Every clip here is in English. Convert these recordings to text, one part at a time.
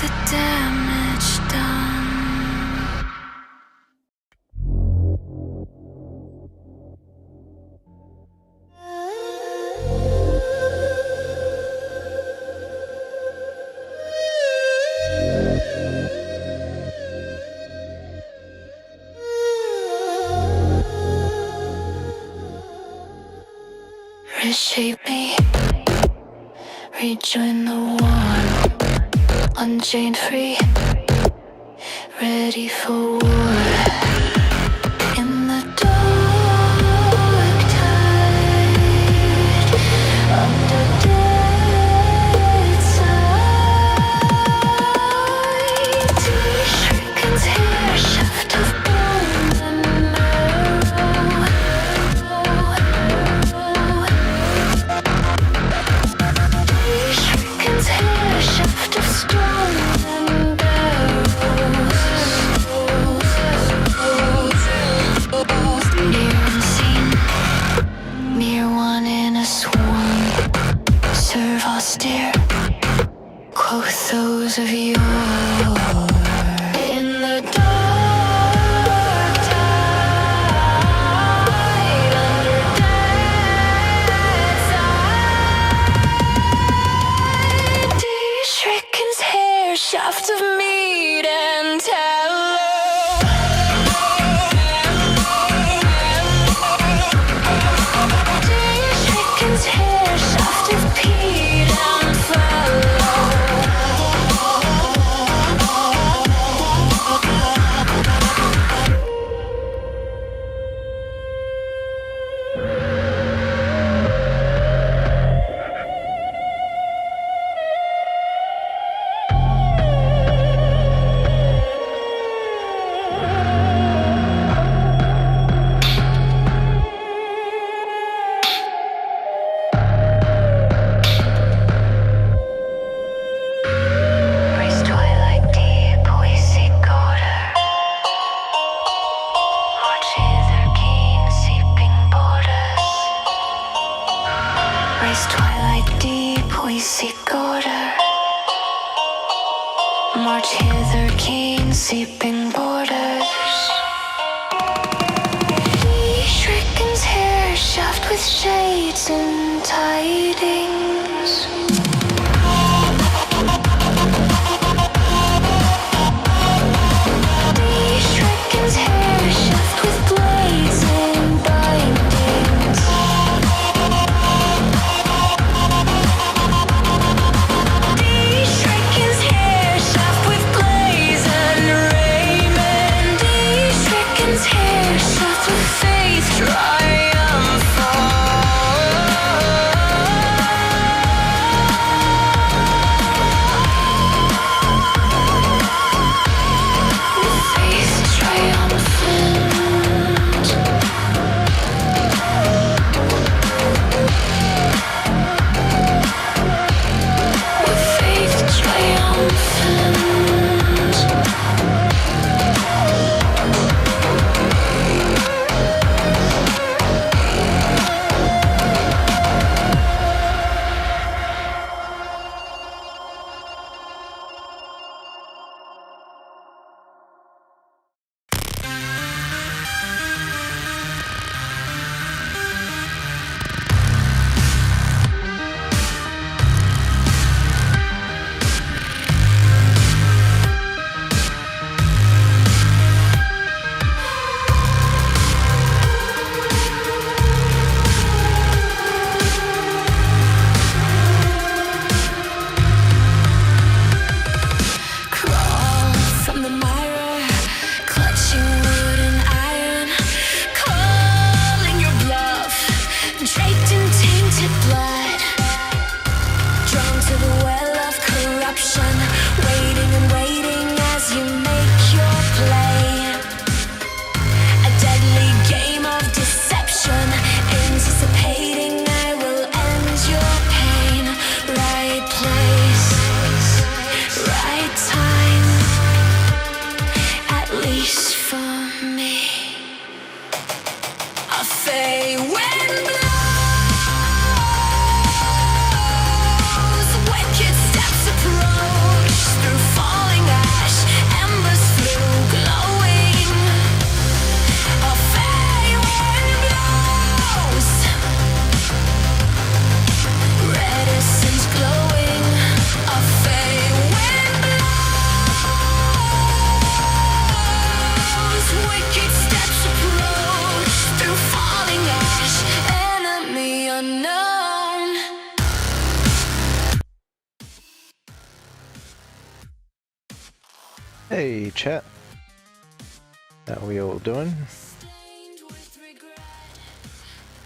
the damage done. Reshape me, rejoin the war, unchained free, ready for war. In the dark tide, under dead side, Shriken's hair, shaft of bone and marrow. Shriken's hair, shaft of stone and barrows. Near unseen, near one in a swarm. Serve austere, quoth those of yore. In the dark tide, under dead side, Shriken's hair, shaft of meat and tallow. Shriken's hair, shaft of peat and fallow. Race twilight deep, we seek order. Watch hither keen, seeping borders. Race twilight deep, we seek order. March hither keen, seeping borders. Shriken's hair, shaft with shades and tidings. Shriken's hair, shaft with blades and bindings. Shriken's hair, shaft with blades and raiment. Shriken's hair, shaft with faith triumphant. Hey chat, how we all doing?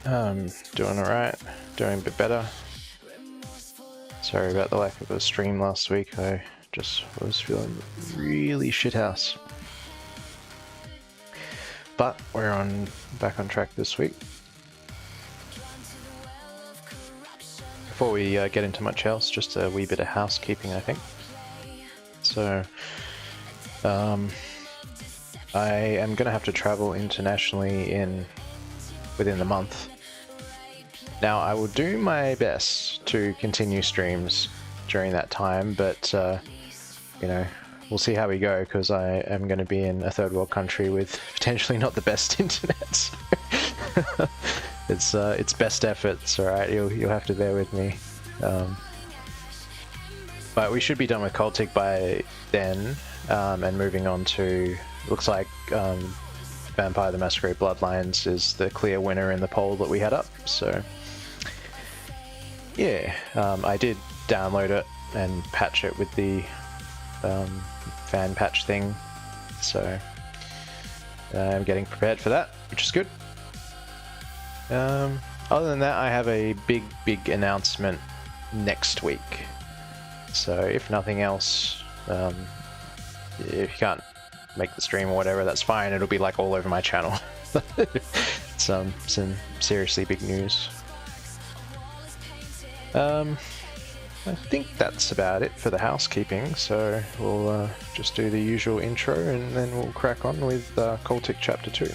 Doing alright, doing a bit better. Sorry about the lack of a stream last week, I just was feeling really shithouse. But we're back on track this week. Before we get into much else, just a wee bit of housekeeping, I think. So, I am going to have to travel internationally within the month. Now, I will do my best to continue streams during that time, but, you know, we'll see how we go, because I am going to be in a third world country with potentially not the best internet. It's best efforts, alright? You'll have to bear with me. But we should be done with CULTIC by then, and moving on to, looks like Vampire the Masquerade Bloodlines is the clear winner in the poll that we had up, so yeah, I did download it and patch it with the fan patch thing, so I'm getting prepared for that, which is good. Other than that, I have a big announcement next week. So if nothing else, if you can't make the stream or whatever, that's fine. It'll be like all over my channel. Some seriously big news. I think that's about it for the housekeeping. So we'll just do the usual intro and then we'll crack on with CULTIC Chapter 2.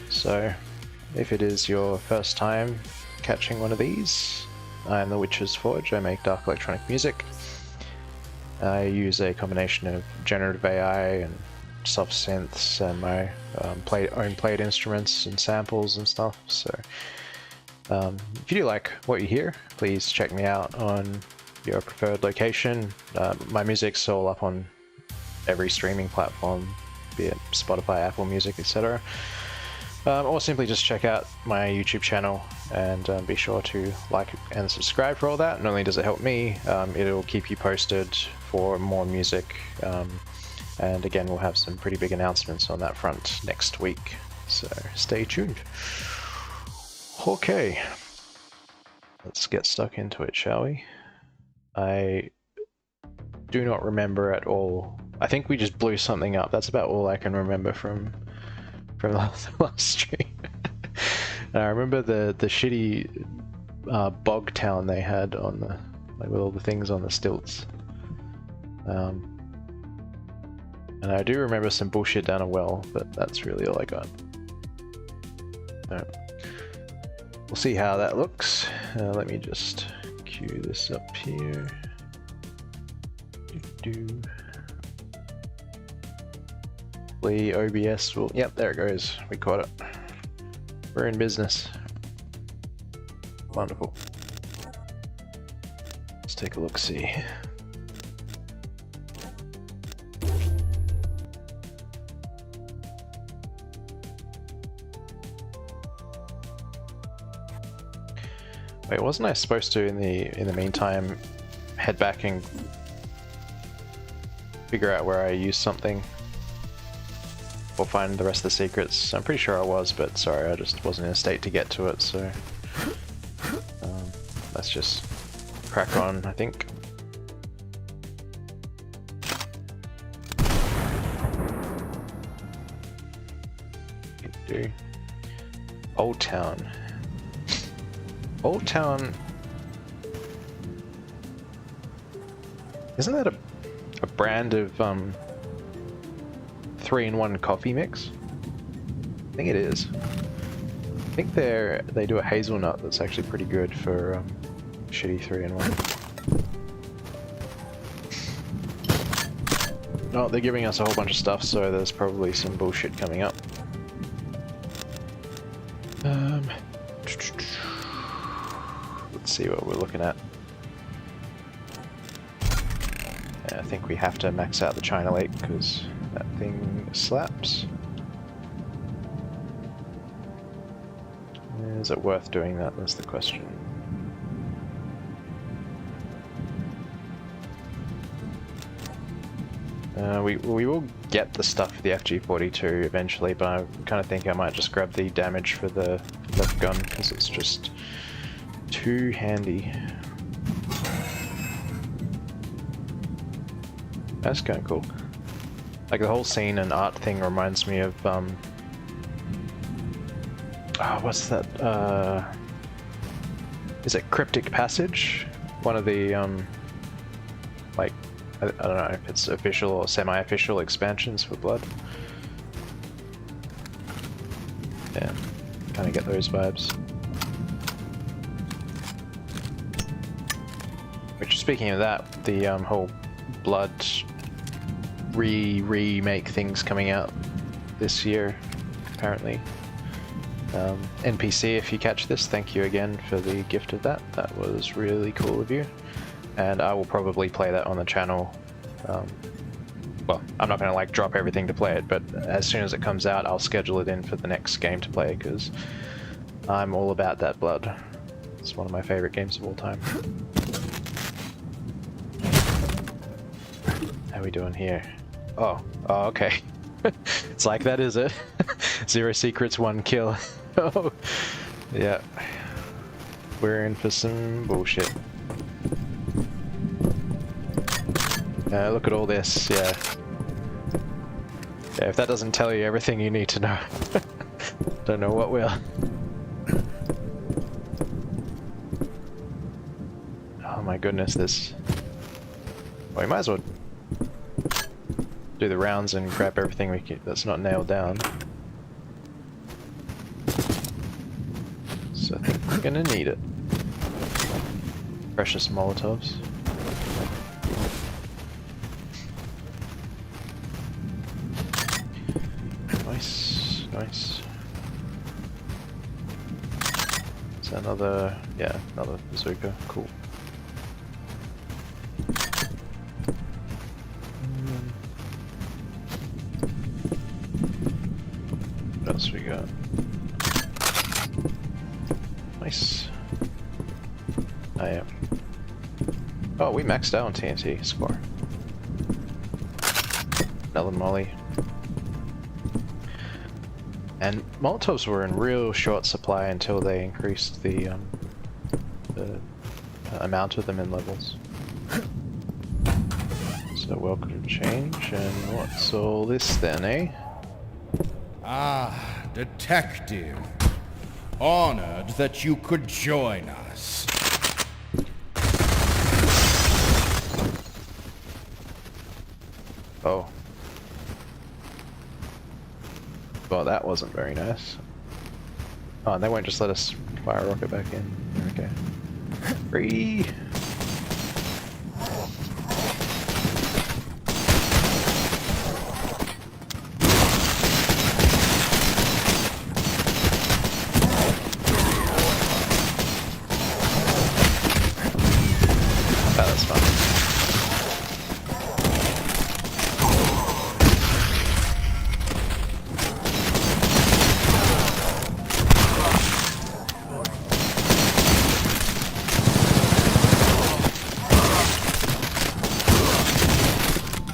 So if it is your first time catching one of these, I am the Witch's Forge. I make dark electronic music. I use a combination of generative AI and soft synths and my own played instruments and samples and stuff. So if you do like what you hear, please check me out on your preferred location. My music's all up on every streaming platform, be it Spotify, Apple Music, etc. Or simply just check out my YouTube channel and be sure to like and subscribe for all that. Not only does it help me, it'll keep you posted for more music. And again, we'll have some pretty big announcements on that front next week, so stay tuned. Okay, let's get stuck into it, shall we? I do not remember at all. I think we just blew something up. That's about all I can remember from the last stream. I remember the shitty bog town they had on the, like, with all the things on the stilts. And I do remember some bullshit down a well, but that's really all I got. So, we'll see how that looks. Let me just cue this up here. Hopefully OBS will... Yep, there it goes. We caught it. We're in business. Wonderful. Let's take a look-see. Wait, wasn't I supposed to in the meantime head back and figure out where I used something? Or find the rest of the secrets? I'm pretty sure I was, but sorry, I just wasn't in a state to get to it, so let's just crack on, I think. Old Town. Old Town... Isn't that a brand of 3-in-1 coffee mix? I think it is. I think they do a hazelnut that's actually pretty good for shitty 3-in-1. No, they're giving us a whole bunch of stuff, so there's probably some bullshit coming up. Let's see what we're looking at. Yeah, I think we have to max out the China Lake because that thing slaps. Is it worth doing that? That's the question. We will get the stuff for the FG42 eventually, but I kind of think I might just grab the damage for the left gun because it's just too handy. That's kind of cool. Like the whole scene and art thing reminds me of what's that? Is it Cryptic Passage? One of the like I don't know if it's official or semi-official expansions for Blood. Yeah, kind of get those vibes. Which, speaking of that, the whole Blood remake things coming out this year, apparently. NPC, if you catch this, thank you again for the gift of that. That was really cool of you. And I will probably play that on the channel. Well, I'm not going to like drop everything to play it, but as soon as it comes out, I'll schedule it in for the next game to play, because I'm all about that Blood. It's one of my favorite games of all time. How we doing here? Oh, okay. It's like that, is it? 0 secrets, 1 kill. Oh, yeah. We're in for some bullshit. Look at all this, yeah. Yeah, if that doesn't tell you everything you need to know, don't know what will. Oh my goodness, this... Well, we might as well do the rounds and grab everything we can that's not nailed down. So I think we're gonna need it. Precious Molotovs. Nice, nice. Is that another, yeah, another bazooka, cool. What else we got? Nice. Oh yeah. Oh, we maxed out on TNT score. Another molly. And Molotovs were in real short supply until they increased the amount of them in levels. So welcome change, and what's all this then, eh? Ah, detective. Honored that you could join us. Oh. Well, that wasn't very nice. Oh, and they won't just let us fire a rocket back in. Okay. Free! Oh, that's fun.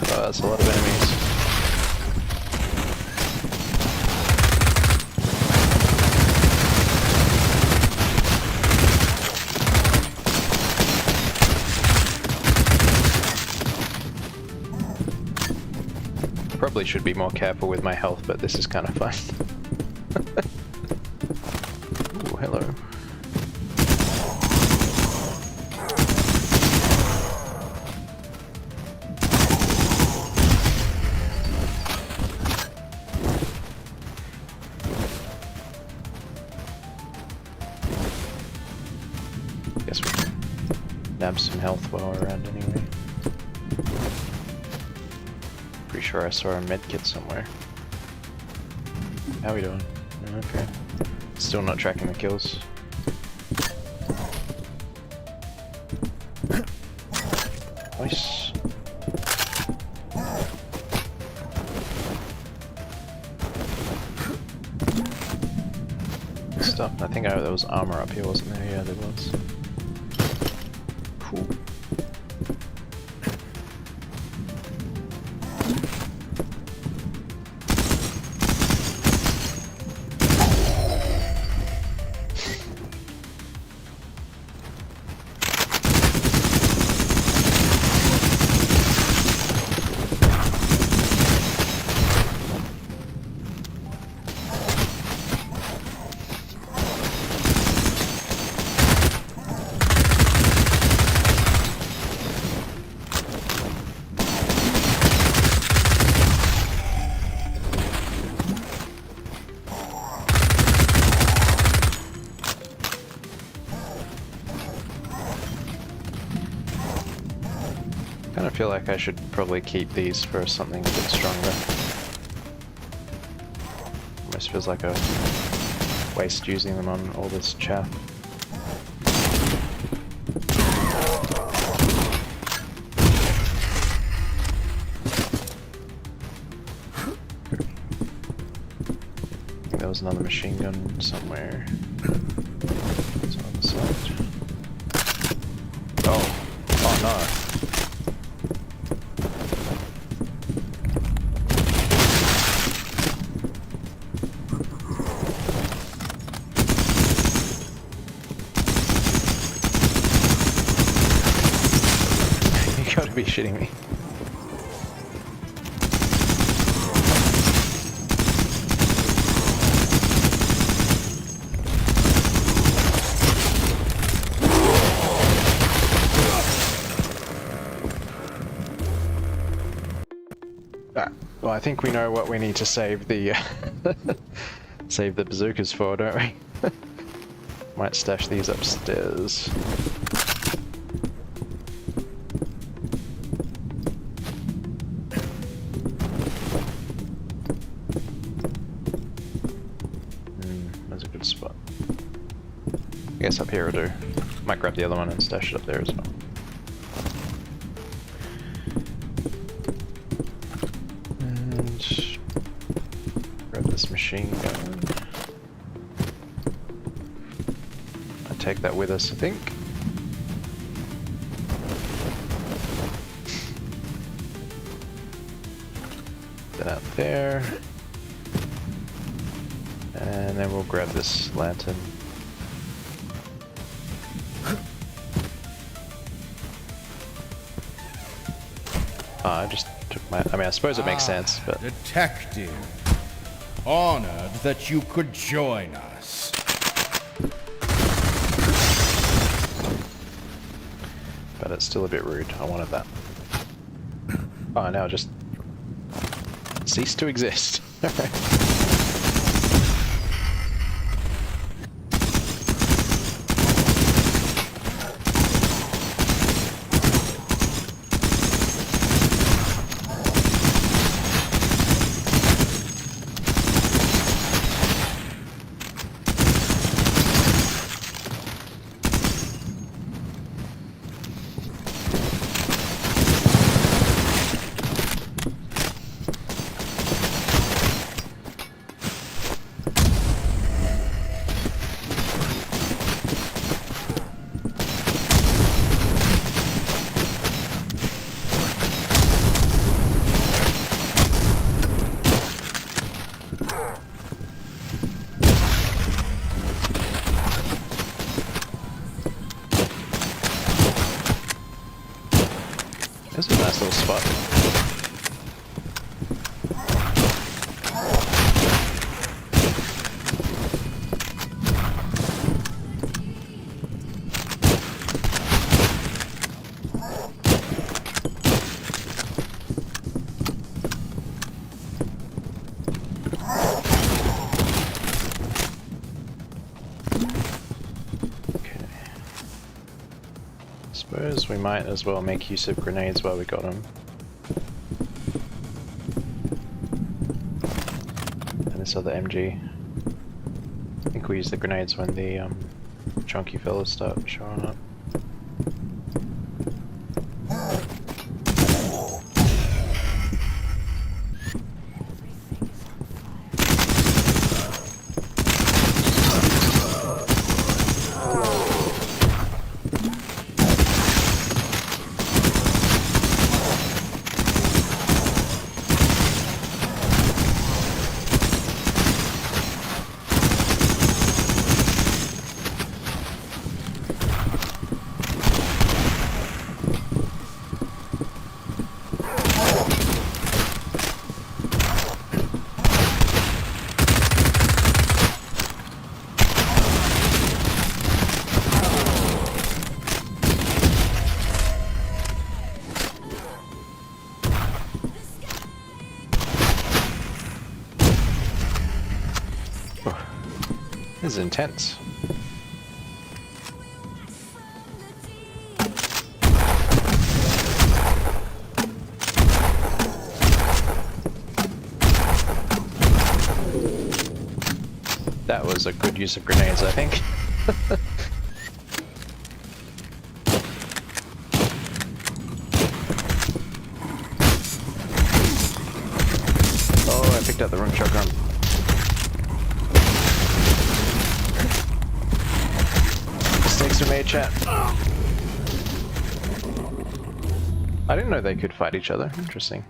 Oh, that's a lot of enemies. Probably should be more careful with my health, but this is kind of fun. Ooh, hello. Guess we can nab some health while we're around anyway. Pretty sure I saw a medkit somewhere. How we doing? Okay. Still not tracking the kills. Nice. Good stuff. I think there was armor up here, wasn't there? Yeah, there was. Cool. feel like I should probably keep these for something a bit stronger. Almost feels like a waste using them on all this chaff. I think there was another machine gun somewhere. It's on the side. Oh no. You gotta be shitting me. Well, I think we know what we need to save the save the bazookas for, don't we? Might stash these upstairs. That's a good spot. I guess up here will do. Might grab the other one and stash it up there as well. Grab this machine gun. I'll take that with us, I think. That out there. And then we'll grab this lantern. I just took my... I mean, I suppose it makes sense, but... Detective. Honored that you could join us. But it's still a bit rude. I wanted that. Oh, now just... cease to exist. This is a nice little spot. Suppose we might as well make use of grenades while we got them. And this other MG. I think we use the grenades when the chunky fellas start showing up. This is intense. That was a good use of grenades, I think. Oh, I picked up the wrong shotgun. Mistakes were made, chat. I didn't know they could fight each other. Interesting.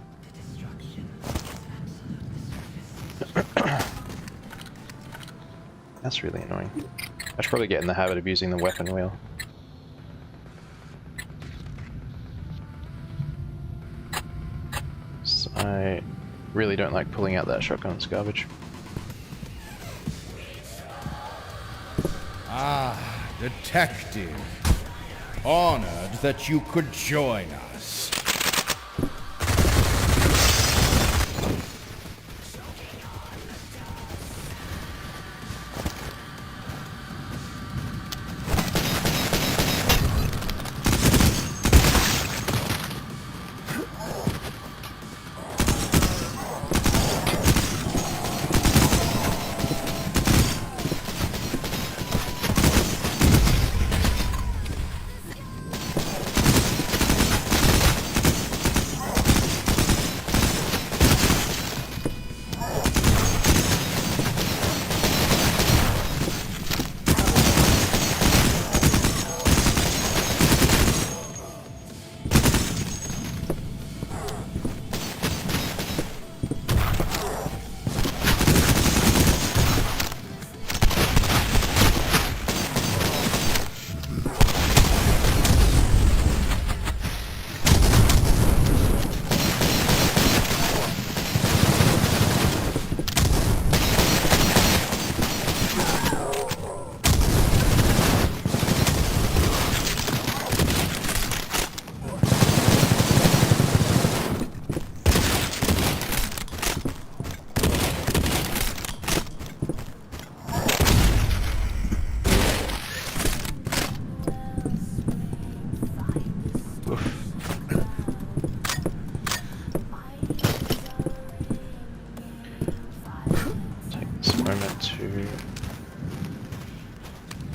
That's really annoying. I should probably get in the habit of using the weapon wheel. So I really don't like pulling out that shotgun, it's garbage. Ah, detective. Honored that you could join us.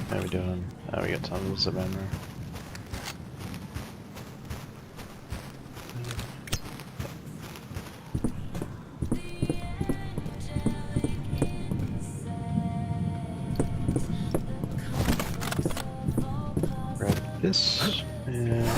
How are we doing? Oh, we got tons of ammo. Grab this and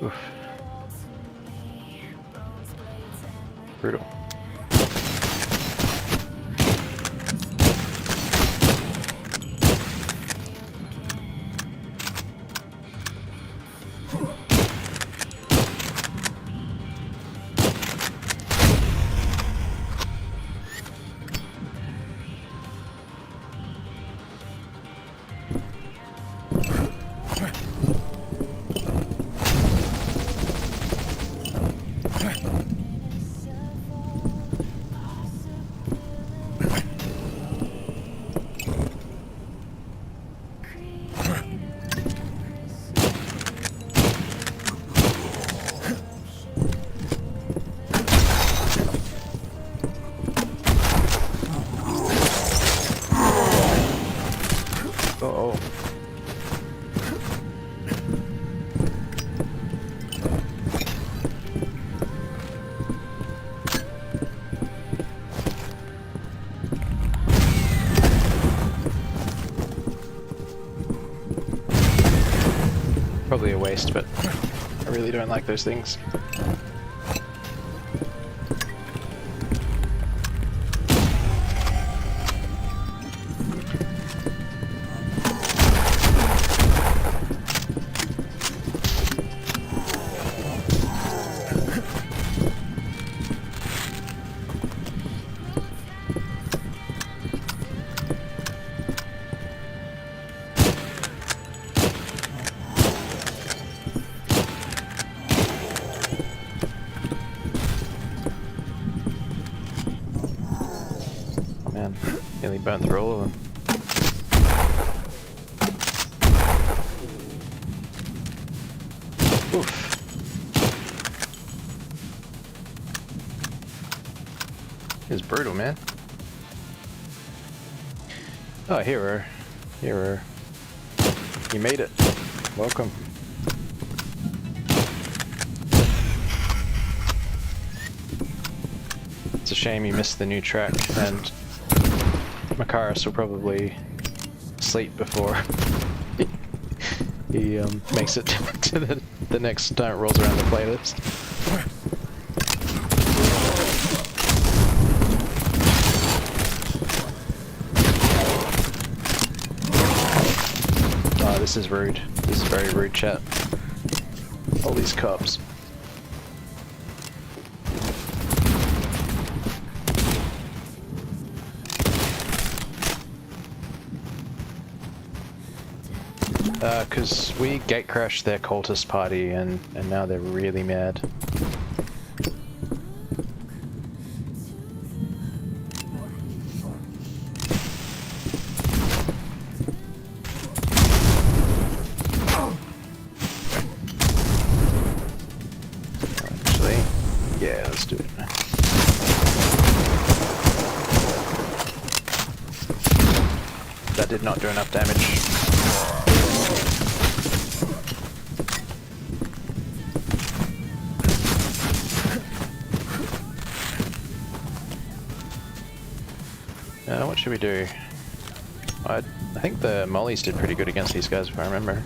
oof. Brutal. waste, but I really don't like those things. Man, nearly burnt through all of them. Oof. It's brutal, man. Oh, hero. Hero. You made it. Welcome. It's a shame you missed the new track, and Makaris will probably sleep before he makes it to the next time it rolls around the playlist. Oh, this is rude. This is very rude, chat. All these cops. Because we gate crashed their cultist party and now they're really mad. Actually, yeah, let's do it. That did not do enough damage. What should we do? I think the mollies did pretty good against these guys, if I remember.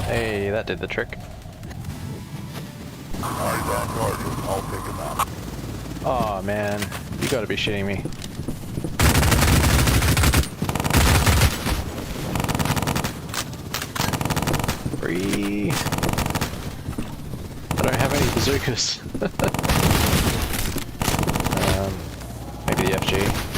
Hey, that did the trick. I'll pick him up. Oh man, you gotta be shitting me. Free. I don't have any bazookas. Maybe the FG.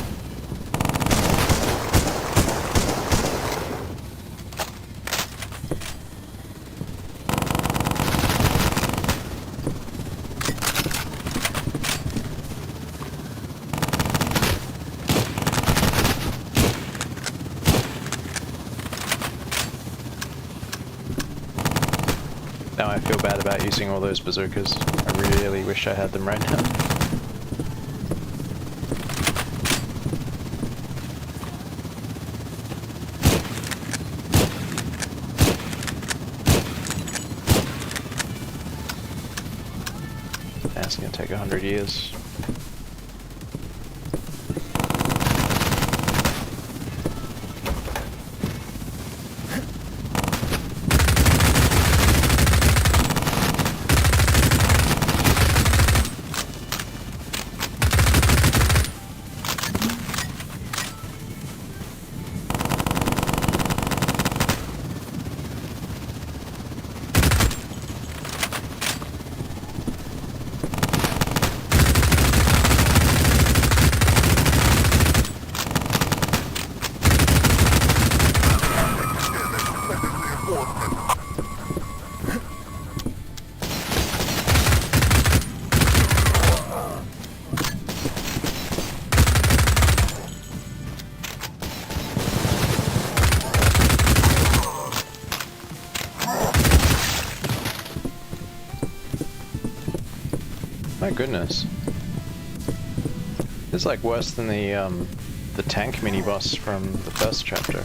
Now I feel bad about using all those bazookas. I really wish I had them right now. That's gonna take 100 years. My goodness. It's like worse than the tank mini boss from the first chapter.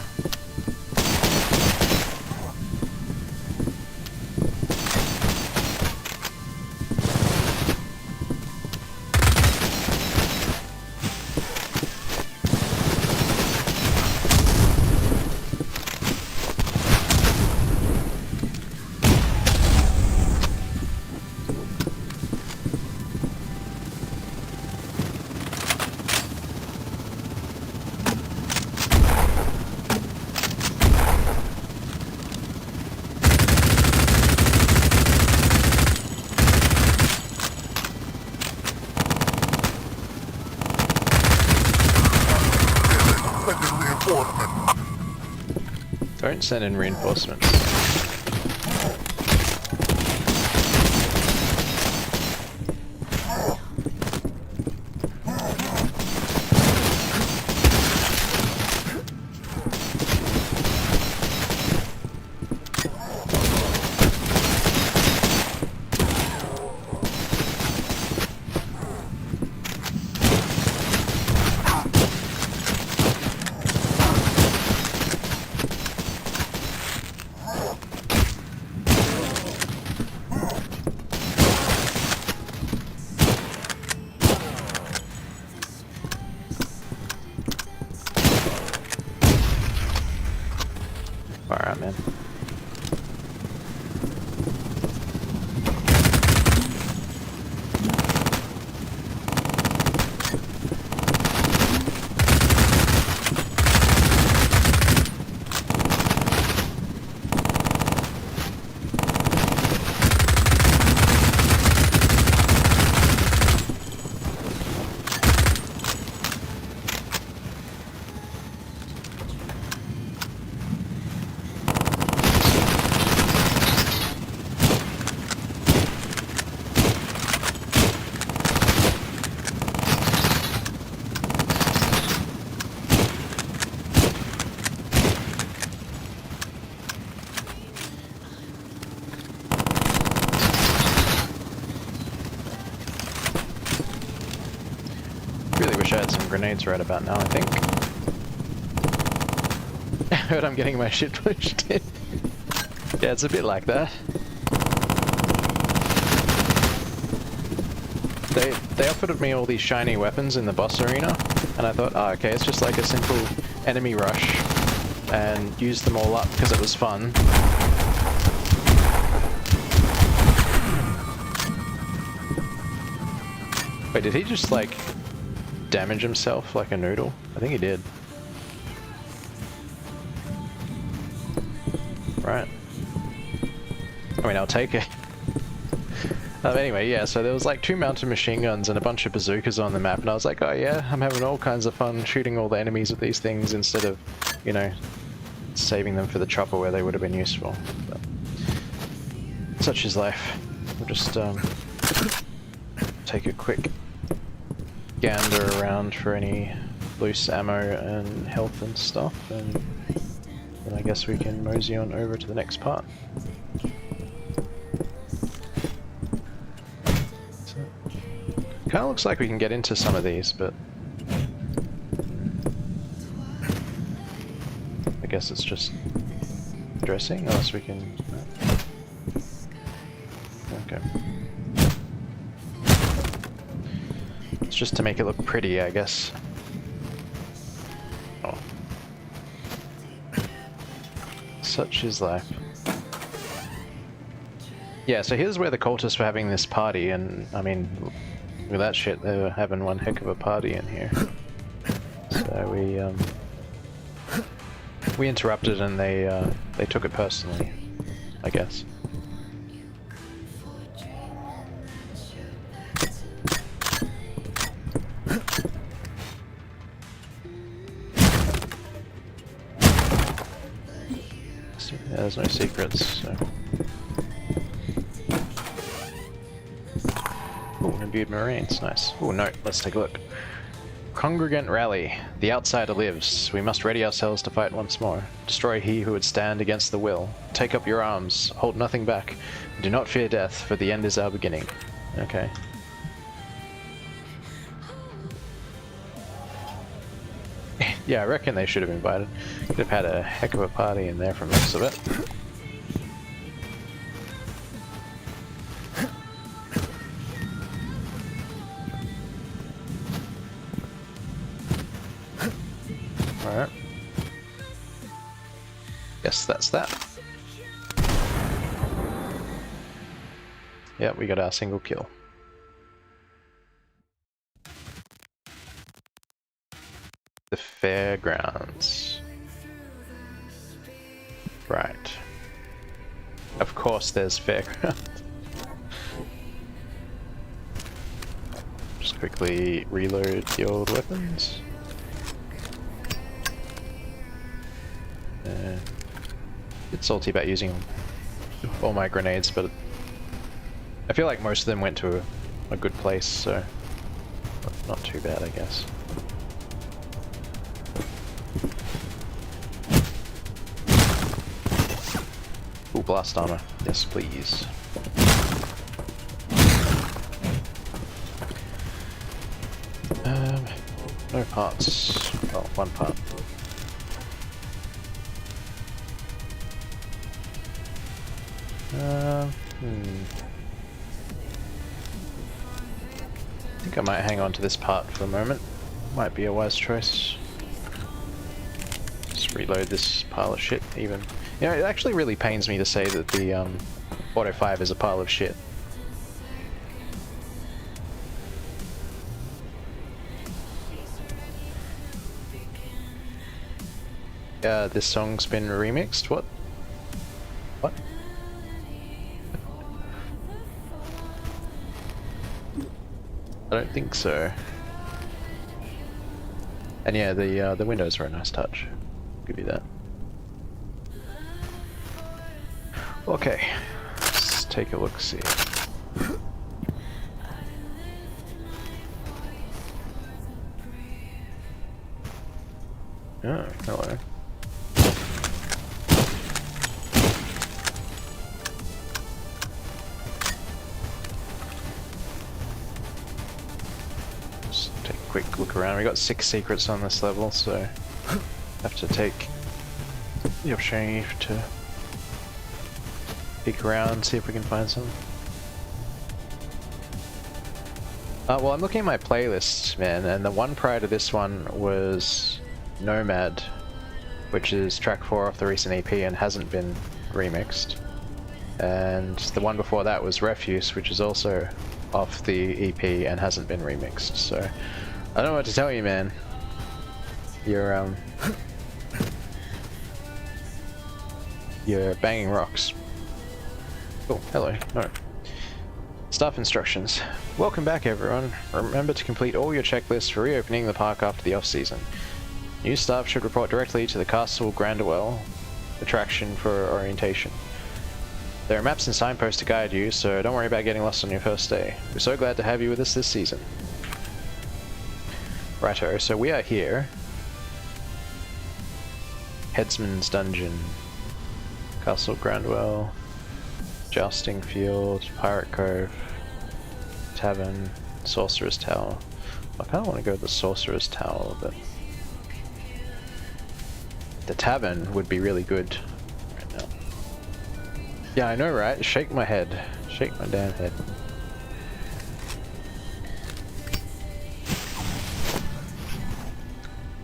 Don't send in reinforcements. Alright, man. Really wish I had some grenades right about now, I think. I heard I'm getting my shit pushed in. Yeah, it's a bit like that. They offered me all these shiny weapons in the boss arena, and I thought, oh, okay, it's just like a simple enemy rush, and used them all up because it was fun. Wait, did he just like damage himself like a noodle? I think he did. Right. I mean, I'll take it. Anyway, yeah, so there was like 2 mounted machine guns and a bunch of bazookas on the map, and I was like, oh yeah, I'm having all kinds of fun shooting all the enemies with these things instead of, you know, saving them for the chopper where they would have been useful. But such is life. We'll just take a quick gander around for any loose ammo and health and stuff, and then I guess we can mosey on over to the next part. Kind of looks like we can get into some of these, but I guess it's just dressing, unless we can... Okay. It's just to make it look pretty, I guess. Oh. Such is life. Yeah, so here's where the cultists were having this party, and I mean, with that shit, they were having one heck of a party in here. So we interrupted, and they took it personally, I guess. Yeah, there's no secrets, so... Ooh, imbued marines, nice. Ooh, note, let's take a look. Congregant rally. The outsider lives. We must ready ourselves to fight once more. Destroy he who would stand against the will. Take up your arms. Hold nothing back. Do not fear death, for the end is our beginning. Okay. Yeah, I reckon they should have invited. Could have had a heck of a party in there from the looks of it. Alright. Guess that's that. Yeah, we got our single kill. The fairgrounds. Right. Of course there's fairgrounds. Just quickly reload the old weapons. bit salty about using all my grenades, but I feel like most of them went to a good place, so not too bad, I guess. Ooh, blast armor. Yes, please. No parts. Oh, one part. I think I might hang on to this part for a moment. Might be a wise choice. Just reload this pile of shit, even. You know, it actually really pains me to say that the Auto 5 is a pile of shit. This song's been remixed? What? What? I don't think so. And yeah, the windows are a nice touch. I'll give you that. Okay, let's take a look. See. Oh, hello. Quick look around. We got 6 secrets on this level, so have to take the opportunity to peek around, see if we can find some. Well, I'm looking at my playlists, man, and the one prior to this one was Nomad, which is track 4 off the recent EP and hasn't been remixed. And the one before that was Refuse, which is also off the EP and hasn't been remixed, so I don't know what to tell you, man. You're banging rocks. Oh, hello. No. Staff instructions. Welcome back, everyone. Remember to complete all your checklists for reopening the park after the off-season. New staff should report directly to the Castle Grandwell attraction for orientation. There are maps and signposts to guide you, so don't worry about getting lost on your first day. We're so glad to have you with us this season. Righto, so we are here. Headsman's Dungeon, Castle Grandwell, Jousting Field, Pirate Cove, Tavern, Sorcerer's Tower. I kind of want to go to the Sorcerer's Tower, but the Tavern would be really good right now. Yeah, I know, right? Shake my head. Shake my damn head.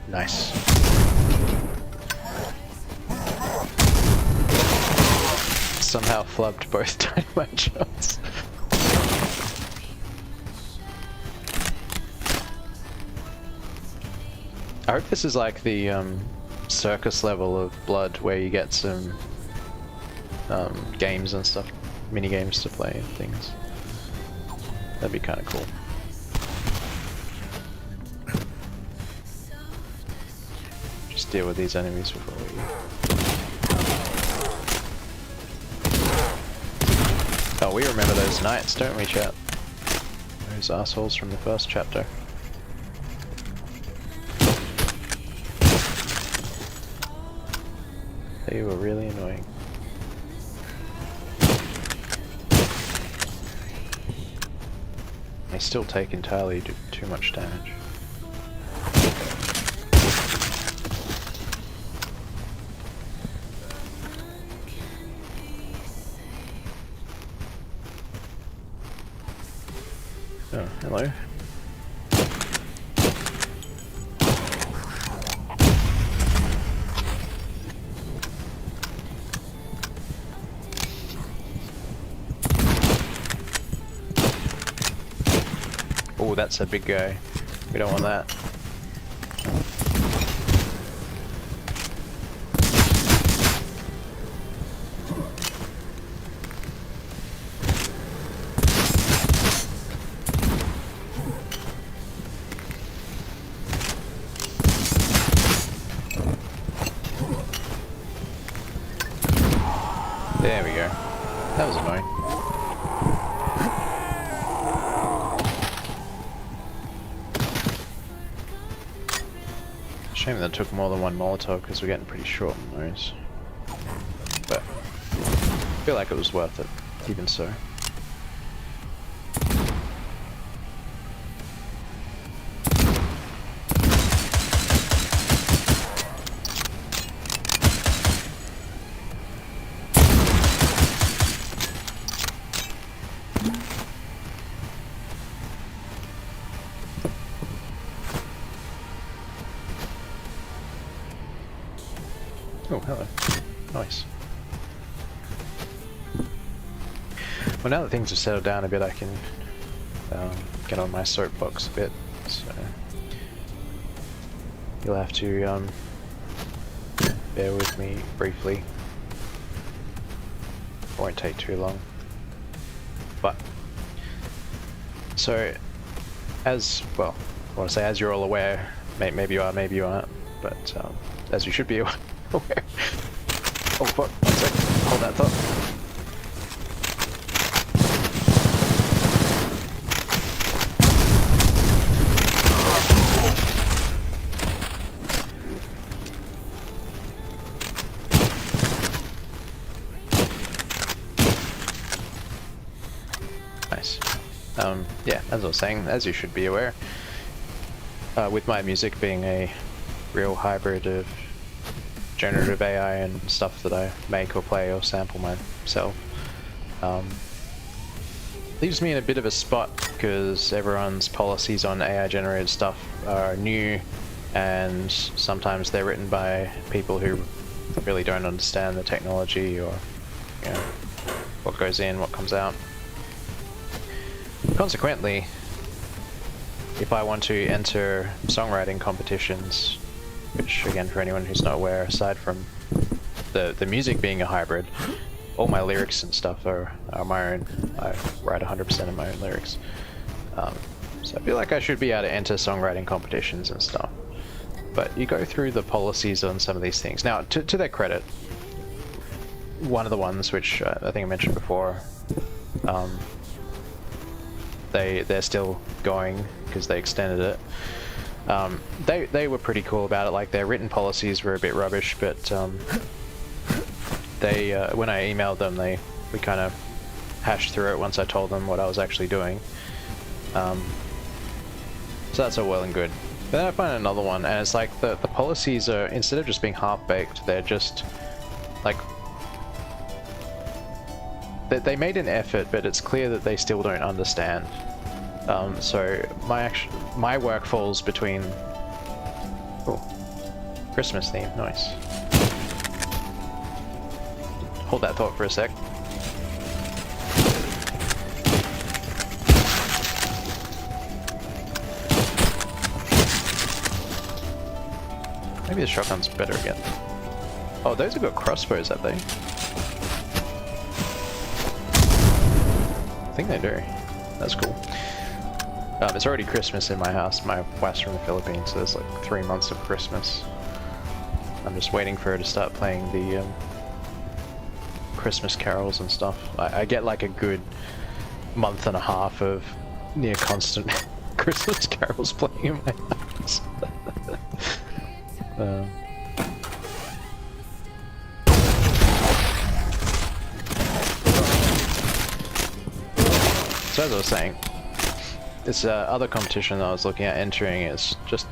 Nice. Somehow flubbed both dynamite shots. I hope this is like the circus level of Blood where you get some games and stuff, mini games to play and things. That'd be kind of cool. Just deal with these enemies before we... Oh, we remember those knights, don't we, chat? Those assholes from the first chapter. They were really annoying. They still take entirely too much damage. Oh, hello. Oh, that's a big guy. We don't want that. Maybe that took more than one Molotov because we're getting pretty short on those. But I feel like it was worth it, even so. Oh, hello. Nice. Well, now that things have settled down a bit, I can get on my soapbox a bit, so you'll have to bear with me briefly. It won't take too long. But, so, as, well, I want to say as you're all aware, maybe you are, maybe you aren't, but as you should be aware. Oh fuck, 1 sec, hold that thought. Nice. Yeah, as I was saying, as you should be aware, with my music being a real hybrid of generative AI and stuff that I make or play or sample myself, leaves me in a bit of a spot because everyone's policies on AI generated stuff are new, and sometimes they're written by people who really don't understand the technology or, you know, what goes in, what comes out. Consequently, if I want to enter songwriting competitions, which again, for anyone who's not aware, aside from the music being a hybrid, all my lyrics and stuff are my own. I write 100% of my own lyrics. So I feel like I should be able to enter songwriting competitions and stuff. But you go through the policies on some of these things. Now, to their credit, one of the ones which I think I mentioned before, they're still going because they extended it. They were pretty cool about it. Like, their written policies were a bit rubbish, but they when I emailed them, we kind of hashed through it once I told them what I was actually doing. So that's all well and good. But then I find another one, and it's like the policies are, instead of just being half-baked, they're just like they made an effort, but it's clear that they still don't understand. So my work falls between Christmas theme, nice. Hold that thought for a sec. Maybe the shotgun's better again. Oh, those have got crossbows, have they? I think they do. That's cool. It's already Christmas in my house. My wife's from the Philippines, so there's like 3 months of Christmas. I'm just waiting for her to start playing the Christmas carols and stuff. I get like a good month and a half of near constant Christmas carols playing in my house. So as I was saying, this other competition that I was looking at entering is just...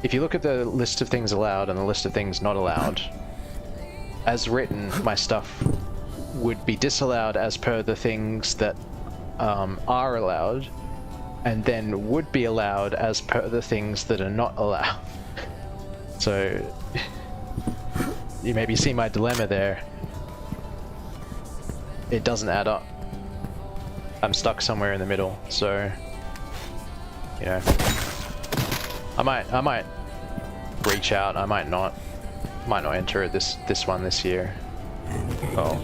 If you look at the list of things allowed and the list of things not allowed, as written, my stuff would be disallowed as per the things that are allowed, and then would be allowed as per the things that are not allowed. So you maybe see my dilemma there. It doesn't add up. I'm stuck somewhere in the middle, so you know, I might reach out, I might not enter it this one this year. Oh.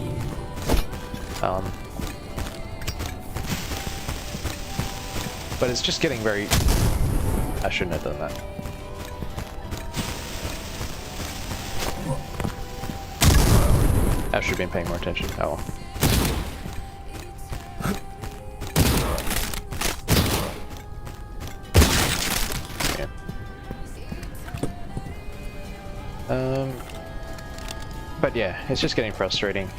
But it's just getting very... I shouldn't have done that. I should have been paying more attention. Oh well. But yeah, it's just getting frustrating.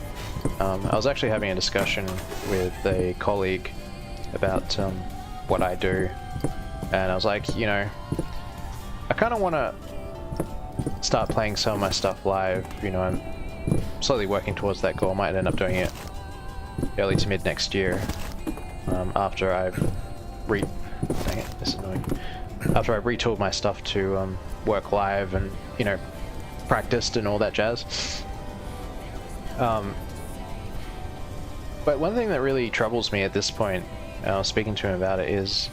I was actually having a discussion with a colleague about what I do, and I was like, you know, I kind of want to start playing some of my stuff live. You know, I'm slowly working towards that goal. Might end up doing it early to mid next year, after I've dang it, this is annoying. After I've retooled my stuff to work live and, you know, practiced and all that jazz. But one thing that really troubles me at this point, I was speaking to him about it, is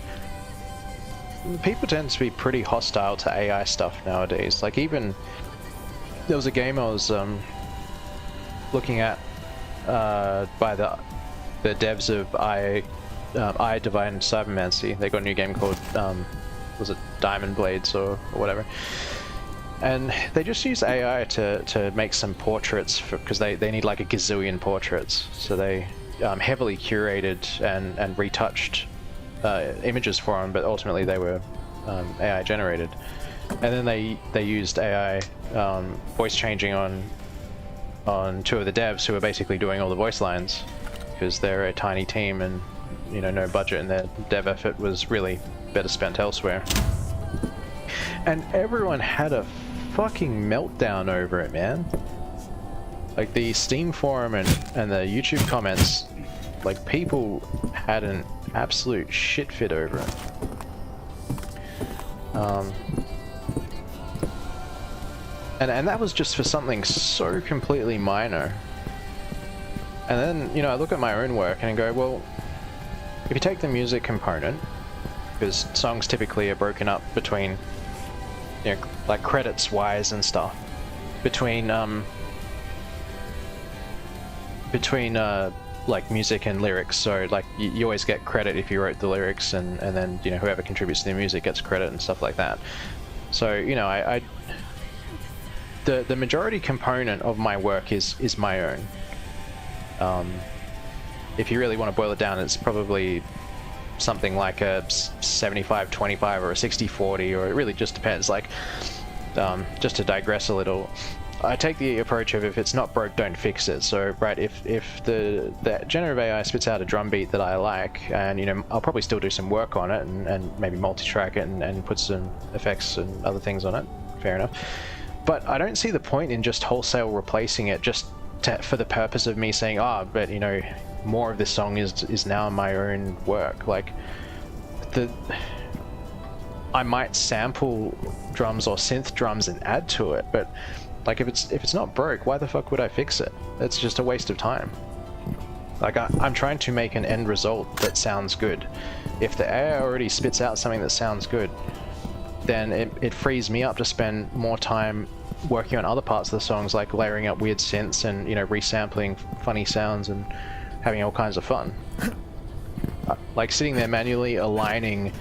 people tend to be pretty hostile to AI stuff nowadays. Like, even there was a game I was looking at by the devs of I Divine Cybermancy. They got a new game called was it Diamond Blades or whatever, and they just use AI to make some portraits because they need like a gazillion portraits. So they heavily curated and retouched images for them, but ultimately they were AI generated. And then they used AI voice changing on two of the devs who are basically doing all the voice lines, because they're a tiny team and, you know, no budget, and their dev effort was really better spent elsewhere. And everyone had a fucking meltdown over it, man. Like, the Steam forum and the YouTube comments, like, people had an absolute shit fit over it. And that was just for something so completely minor. And then, you know, I look at my own work and I go, well, if you take the music component, because songs typically are broken up between, you know, like credits wise and stuff, between like music and lyrics. So like you always get credit if you wrote the lyrics, and then, you know, whoever contributes to the music gets credit and stuff like that. So, you know, the majority component of my work is my own. If you really want to boil it down, it's probably something like a 75-25 or a 60-40, or it really just depends. Like, just to digress a little, I take the approach of, if it's not broke, don't fix it. So, right, if the generative AI spits out a drum beat that I like, and, you know, I'll probably still do some work on it and maybe multi-track it and put some effects and other things on it, fair enough. But I don't see the point in just wholesale replacing it just for the purpose of me saying, but, you know, more of this song is now my own work. Like, I might sample drums or synth drums and add to it, but like, if it's not broke, why the fuck would I fix it? It's just a waste of time. Like, I'm trying to make an end result that sounds good. If the AI already spits out something that sounds good, then it frees me up to spend more time working on other parts of the songs, like layering up weird synths and, you know, resampling funny sounds and having all kinds of fun. Like, sitting there manually aligning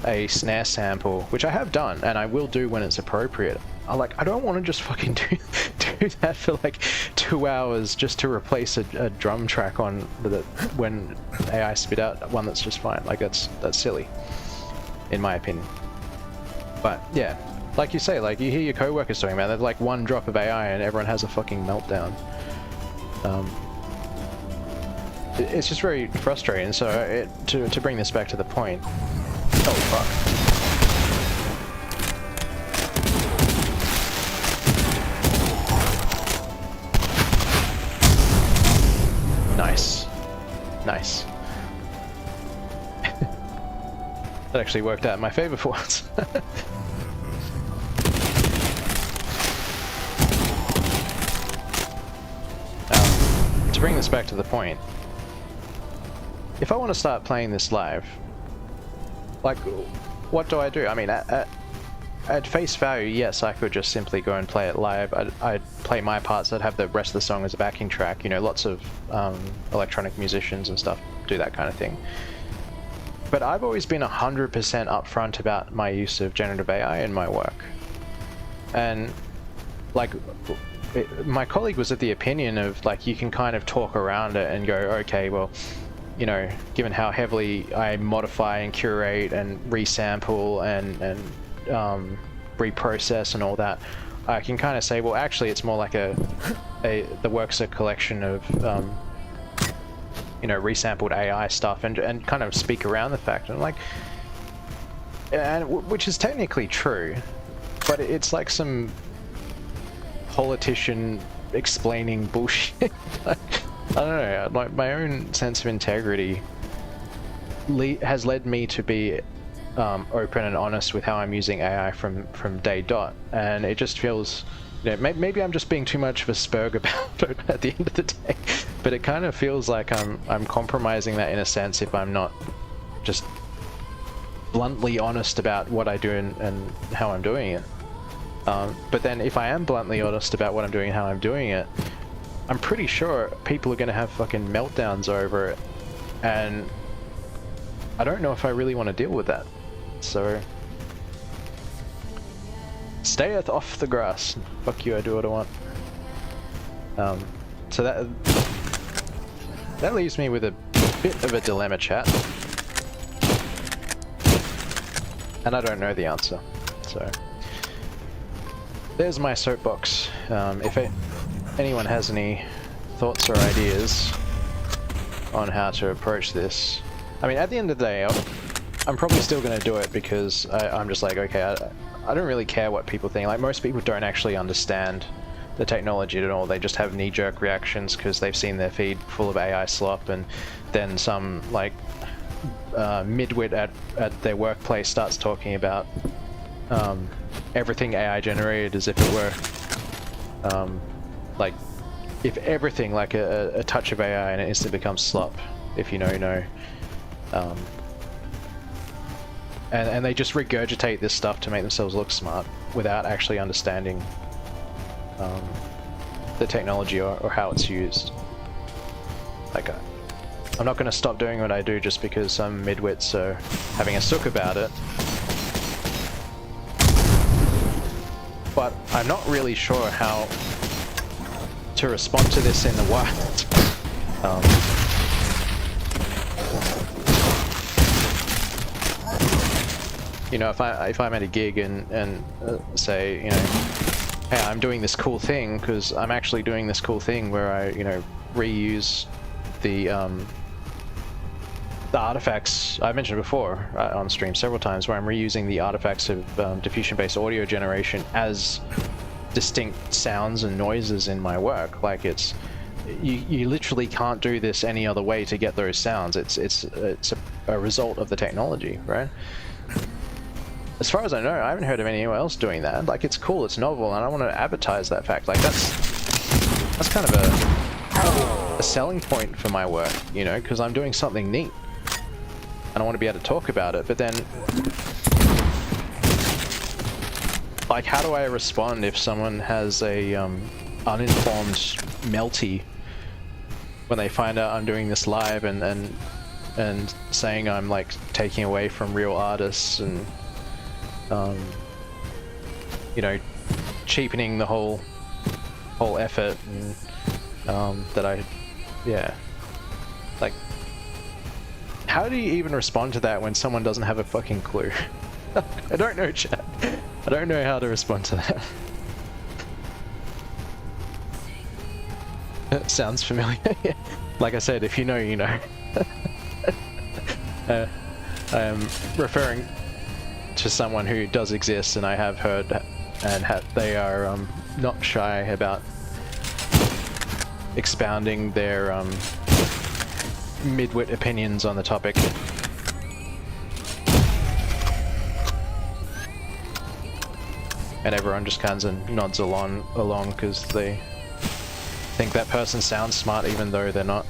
a snare sample, which I have done and I will do when it's appropriate. I don't want to just fucking do that for like 2 hours just to replace a drum track on when AI spit out one that's just fine. Like, that's silly, in my opinion. But yeah, like you say, like, you hear your co-workers talking about, there's like one drop of AI and everyone has a fucking meltdown. It's just very frustrating. So to bring this back to the point. Oh fuck. Nice. Nice. That actually worked out in my favor for once. To bring this back to the point, if I want to start playing this live, like, what do I do? I mean, at face value, yes, I could just simply go and play it live. I'd play my parts, I'd have the rest of the song as a backing track. You know, lots of electronic musicians and stuff do that kind of thing. But I've always been 100% upfront about my use of generative AI in my work. And, like, my colleague was of the opinion of, like, you can kind of talk around it and go, okay, well, you know, given how heavily I modify and curate and resample and reprocess and all that, I can kind of say, well, actually, it's more like the work's a collection of, you know, resampled AI stuff, and kind of speak around the fact, and like, which is technically true, but it's like some politician explaining bullshit. Like, I don't know, like my own sense of integrity has led me to be open and honest with how I'm using AI from day dot, and it just feels, you know, maybe I'm just being too much of a spurg about it at the end of the day, but it kind of feels like I'm compromising that in a sense if I'm not just bluntly honest about what I do and how I'm doing it. But then if I am bluntly honest about what I'm doing and how I'm doing it, I'm pretty sure people are going to have fucking meltdowns over it, and I don't know if I really want to deal with that. So, stayeth off the grass. Fuck you, I do what I want. So that leaves me with a bit of a dilemma, chat. And I don't know the answer. So, there's my soapbox. If anyone has any thoughts or ideas on how to approach this, I mean, at the end of the day, I'm probably still going to do it because I'm just like, okay, I don't really care what people think. Like, most people don't actually understand the technology at all. They just have knee-jerk reactions because they've seen their feed full of AI slop, and then some, like, midwit at their workplace starts talking about everything AI generated as if it were, like, if everything, like a touch of AI and it instantly becomes slop. If you know, you know. And they just regurgitate this stuff to make themselves look smart without actually understanding the technology or how it's used. Like, I'm not going to stop doing what I do just because some midwits are having a sook about it. But I'm not really sure how to respond to this in the wild. You know, if I'm at a gig and say, you know, hey, I'm doing this cool thing, because I'm actually doing this cool thing where I, you know, reuse the artifacts I mentioned before on stream several times, where I'm reusing the artifacts of diffusion-based audio generation as distinct sounds and noises in my work. Like, it's you literally can't do this any other way to get those sounds. It's a result of the technology, right? As far as I know, I haven't heard of anyone else doing that. Like, it's cool, it's novel, and I want to advertise that fact. Like, that's kind of a selling point for my work, you know, because I'm doing something neat, and I want to be able to talk about it. But then, like, how do I respond if someone has a uninformed melty when they find out I'm doing this live and saying I'm, like, taking away from real artists and you know, cheapening the whole effort, and yeah, like, how do you even respond to that when someone doesn't have a fucking clue? I don't know, chat. I don't know how to respond to that. It sounds familiar. Like I said, if you know, you know. I am referring to someone who does exist, and I have heard, and they are not shy about expounding their midwit opinions on the topic. And everyone just kind of nods along because they think that person sounds smart even though they're not.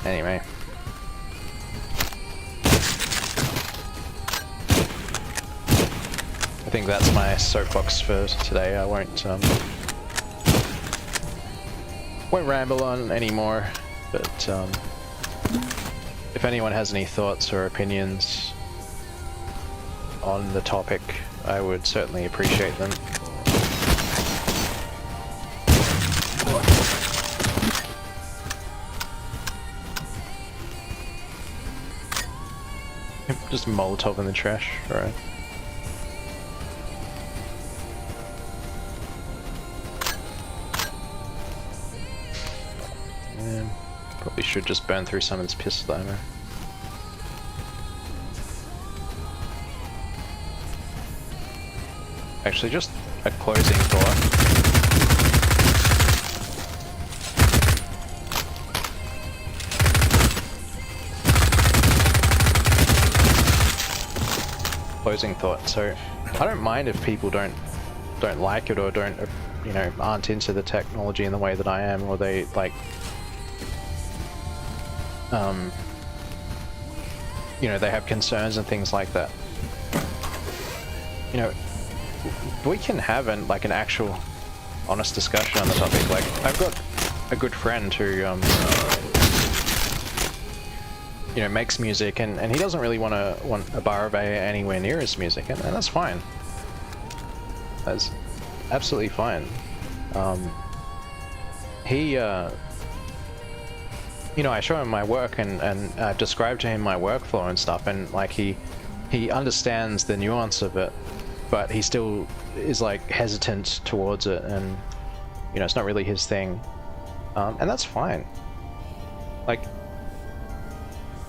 Anyway. I think that's my soapbox for today. I won't ramble on anymore, but if anyone has any thoughts or opinions on the topic, I would certainly appreciate them. Just Molotov in the trash, right? Yeah, probably should just burn through some of this pistol ammo. Actually, just a closing thought. Closing thought. So, I don't mind if people don't like it or don't, you know, aren't into the technology in the way that I am, or they like, you know, they have concerns and things like that. You know, we can have an actual honest discussion on the topic. Like, I've got a good friend who you know, makes music, and he doesn't really want a bar of AA anywhere near his music, and that's fine. That's absolutely fine. He you know, I show him my work and I've described to him my workflow and stuff, and like he understands the nuance of it, but he still is like hesitant towards it, and you know, it's not really his thing, and that's fine. Like,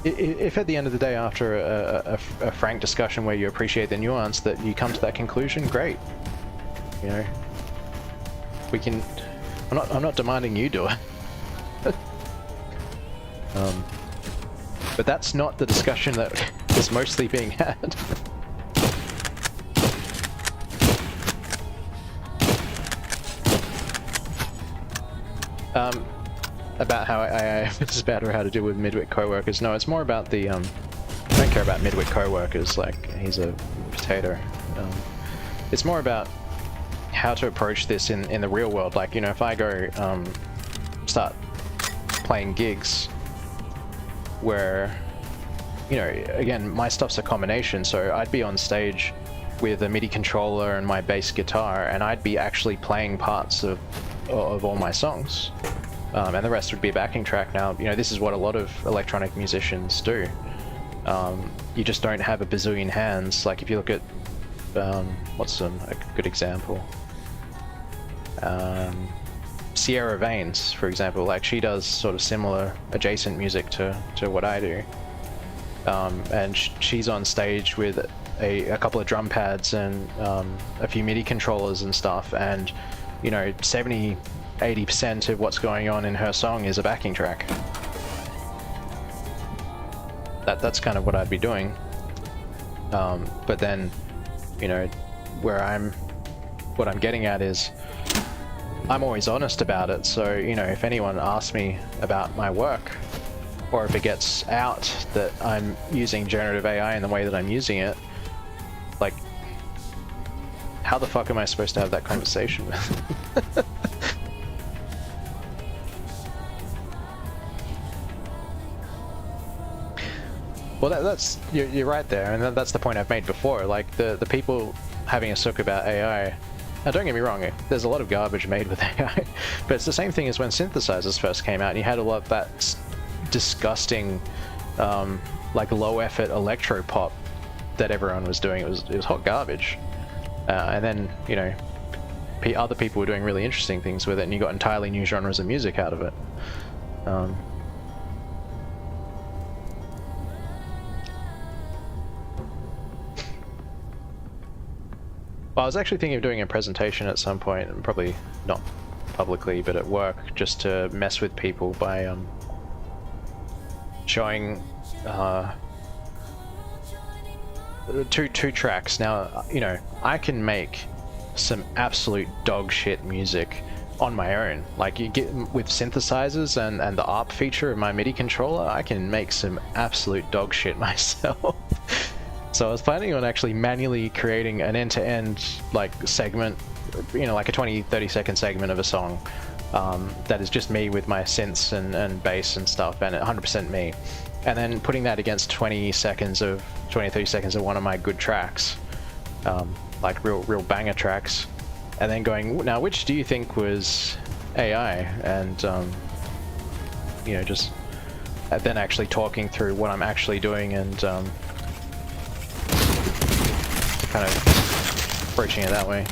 if at the end of the day, after a frank discussion where you appreciate the nuance, that you come to that conclusion, great. You know, we can. I'm not demanding you do it. But that's not the discussion that is mostly being had. About how I it's about how to deal with midwit co-workers. No, it's more about the I don't care about midwit co-workers, like he's a potato. It's more about how to approach this in the real world. Like, you know, if I go start playing gigs where, you know, again, my stuff's a combination, so I'd be on stage with a MIDI controller and my bass guitar, and I'd be actually playing parts of all my songs. And the rest would be a backing track. Now, you know, this is what a lot of electronic musicians do. You just don't have a bazillion hands. Like, if you look at, what's a good example? Sierra Vanes, for example. Like, she does sort of similar adjacent music to what I do. And she's on stage with a couple of drum pads and a few MIDI controllers and stuff, and, you know, 80% of what's going on in her song is a backing track. That's kind of what I'd be doing. But then, you know, what I'm getting at is, I'm always honest about it. So, you know, if anyone asks me about my work, or if it gets out that I'm using generative AI in the way that I'm using it, like, how the fuck am I supposed to have that conversation with? Well, that's you're right there, and that's the point I've made before. Like, the people having a sook about AI. Now, don't get me wrong, there's a lot of garbage made with AI, but it's the same thing as when synthesizers first came out, and you had a lot of that disgusting, like, low-effort electro pop that everyone was doing. It was hot garbage, and then, you know, other people were doing really interesting things with it, and you got entirely new genres of music out of it. Well, I was actually thinking of doing a presentation at some point, and probably not publicly, but at work, just to mess with people by showing two tracks. Now, you know, I can make some absolute dog shit music on my own. Like, you get with synthesizers and the ARP feature of my MIDI controller, I can make some absolute dog shit myself. So I was planning on actually manually creating an end-to-end, like, segment, you know, like a 20-30 second segment of a song that is just me with my synths and bass and stuff, and 100% me, and then putting that against 20-30 seconds of one of my good tracks, like real banger tracks, and then going, now which do you think was AI? And you know, just then actually talking through what I'm actually doing, and kind of approaching it that way.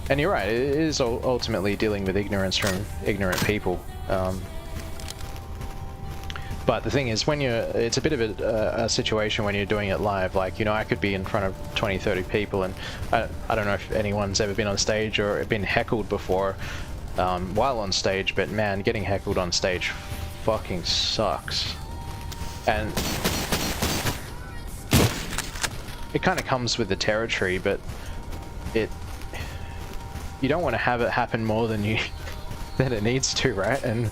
And you're right, it is ultimately dealing with ignorance from ignorant people. But the thing is, when it's a bit of a situation when you're doing it live. Like, you know, I could be in front of 20, 30 people, and I don't know if anyone's ever been on stage or been heckled before while on stage, but man, getting heckled on stage fucking sucks. And it kind of comes with the territory, but you don't want to have it happen more than it needs to, right? And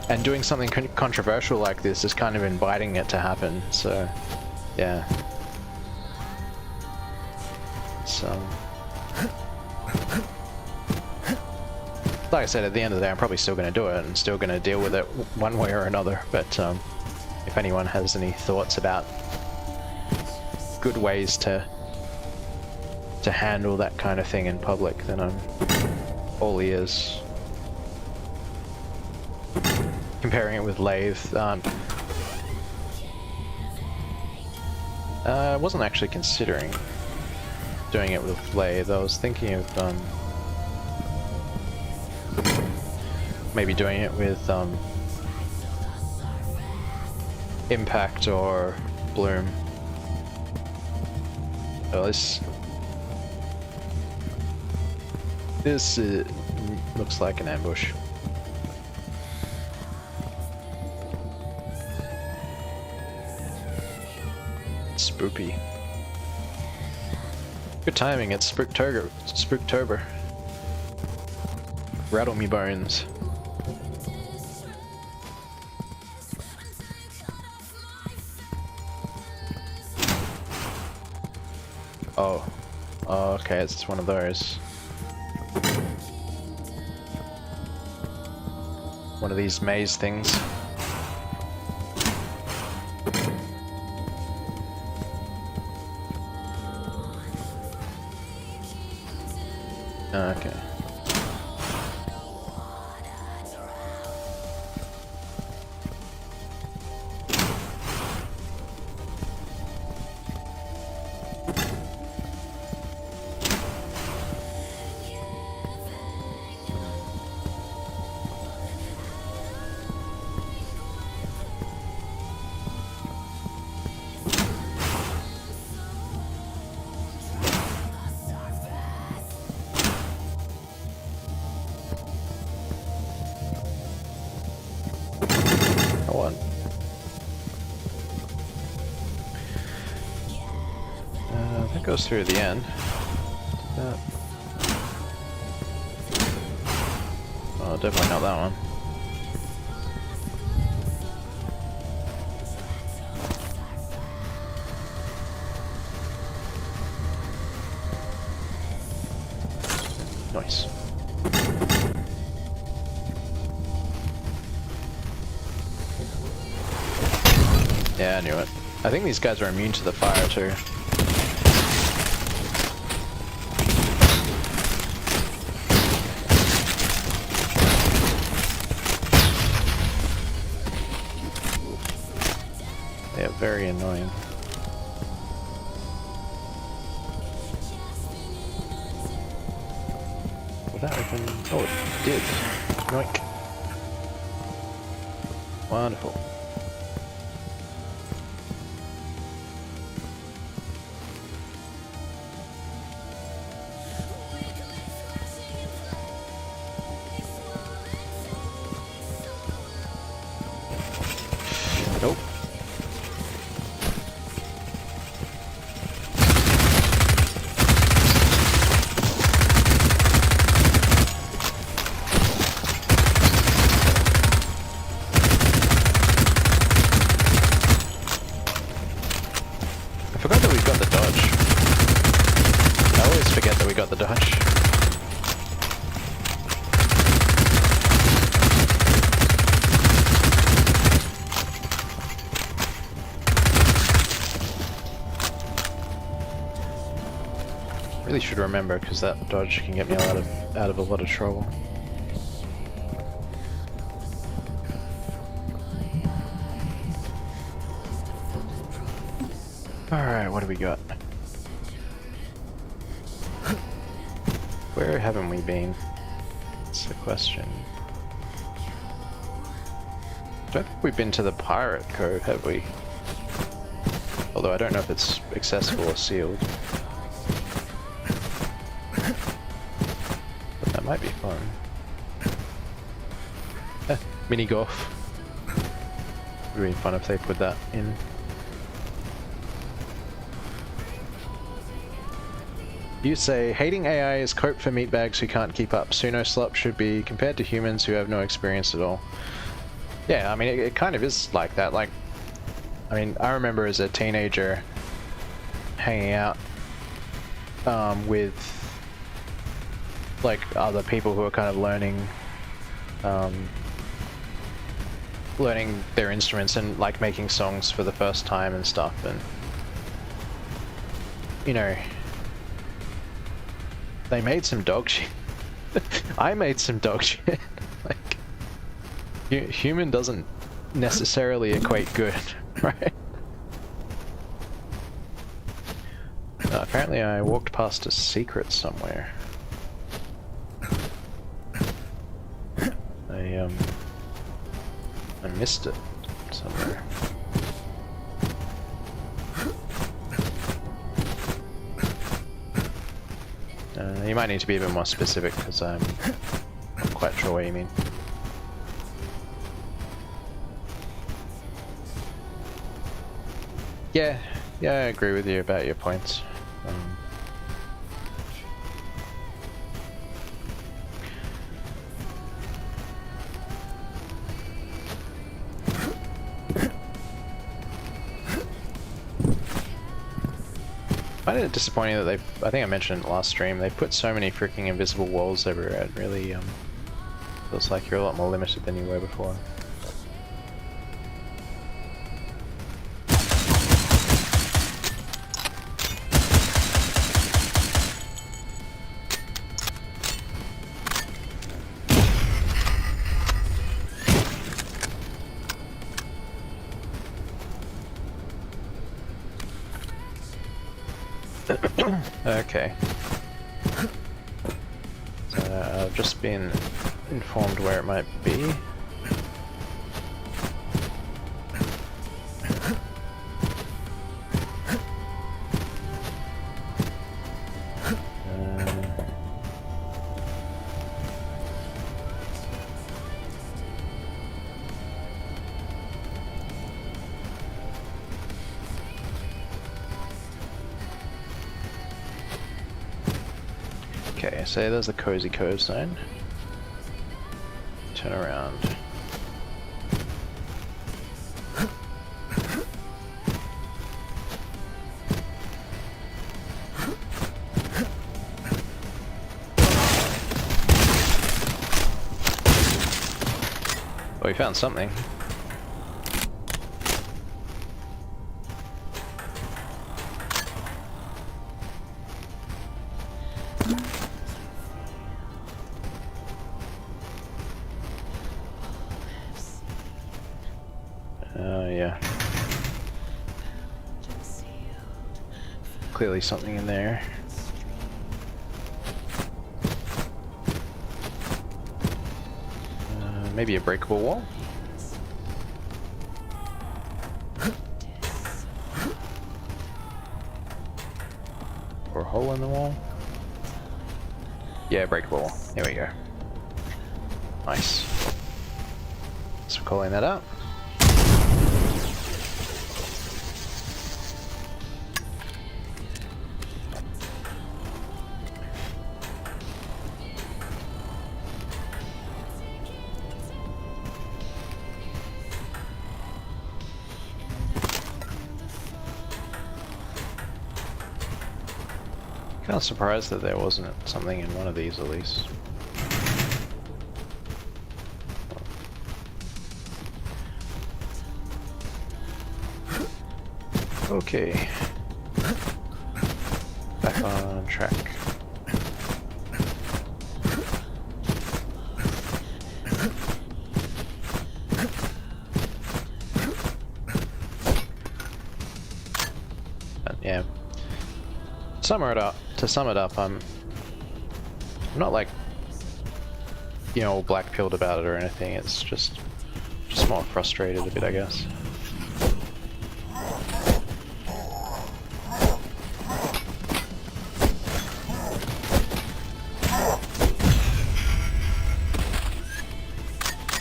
and doing something controversial like this is kind of inviting it to happen. So yeah, so like I said, at the end of the day, I'm probably still going to do it and still going to deal with it one way or another. But if anyone has any thoughts about good ways to handle that kind of thing in public, then I'm all ears. Comparing it with Lathe, I wasn't actually considering doing it with Lathe. I was thinking of maybe doing it with Impact or Bloom. Oh, this looks like an ambush. Spoopy. Good timing, it's Spooktober. Rattle me bones. Oh. Oh, okay, it's one of those. One of these maze things. Okay. That goes through the end. Oh, definitely not that one. Nice. Yeah, I knew it. I think these guys are immune to the fire too. Yeah, very annoying. Will that open? Oh, it did. Yoink. Wonderful. Nope. really should remember because that dodge can get me out of a lot of trouble. Alright, what do we got? Where haven't we been? That's the question. Don't think we've been to the Pirate Cove, have we? Although I don't know if it's accessible or sealed. But that might be fun. Mini golf. It would be fun if they put that in. You say, hating AI is cope for meatbags who can't keep up. Suno Slop should be compared to humans who have no experience at all. Yeah, I mean, it kind of is like that. Like, I mean, I remember as a teenager hanging out with like other people who are kind of learning their instruments and like making songs for the first time and stuff, and you know, they made some dog shit. I made some dog shit. Like, human doesn't necessarily equate good, right? Apparently I walked past a secret somewhere. I missed it somewhere. You might need to be a bit more specific because I'm not quite sure what you mean. Yeah, I agree with you about your points. I find it disappointing that I think I mentioned it last stream, they put so many freaking invisible walls everywhere. It really feels like you're a lot more limited than you were before. Okay. So I've just been informed where it might be. Okay, so there's the Cozy Cove zone. Turn around. Well, we found something. Yeah. Clearly something in there. Maybe a breakable wall? Or a hole in the wall? Yeah, breakable wall. Here we go. Nice. So calling that up. Kind of surprised that there wasn't something in one of these at least. Okay. Back on track. sum it up, I'm not like, you know, all black-pilled about it or anything. It's just more frustrated a bit, I guess.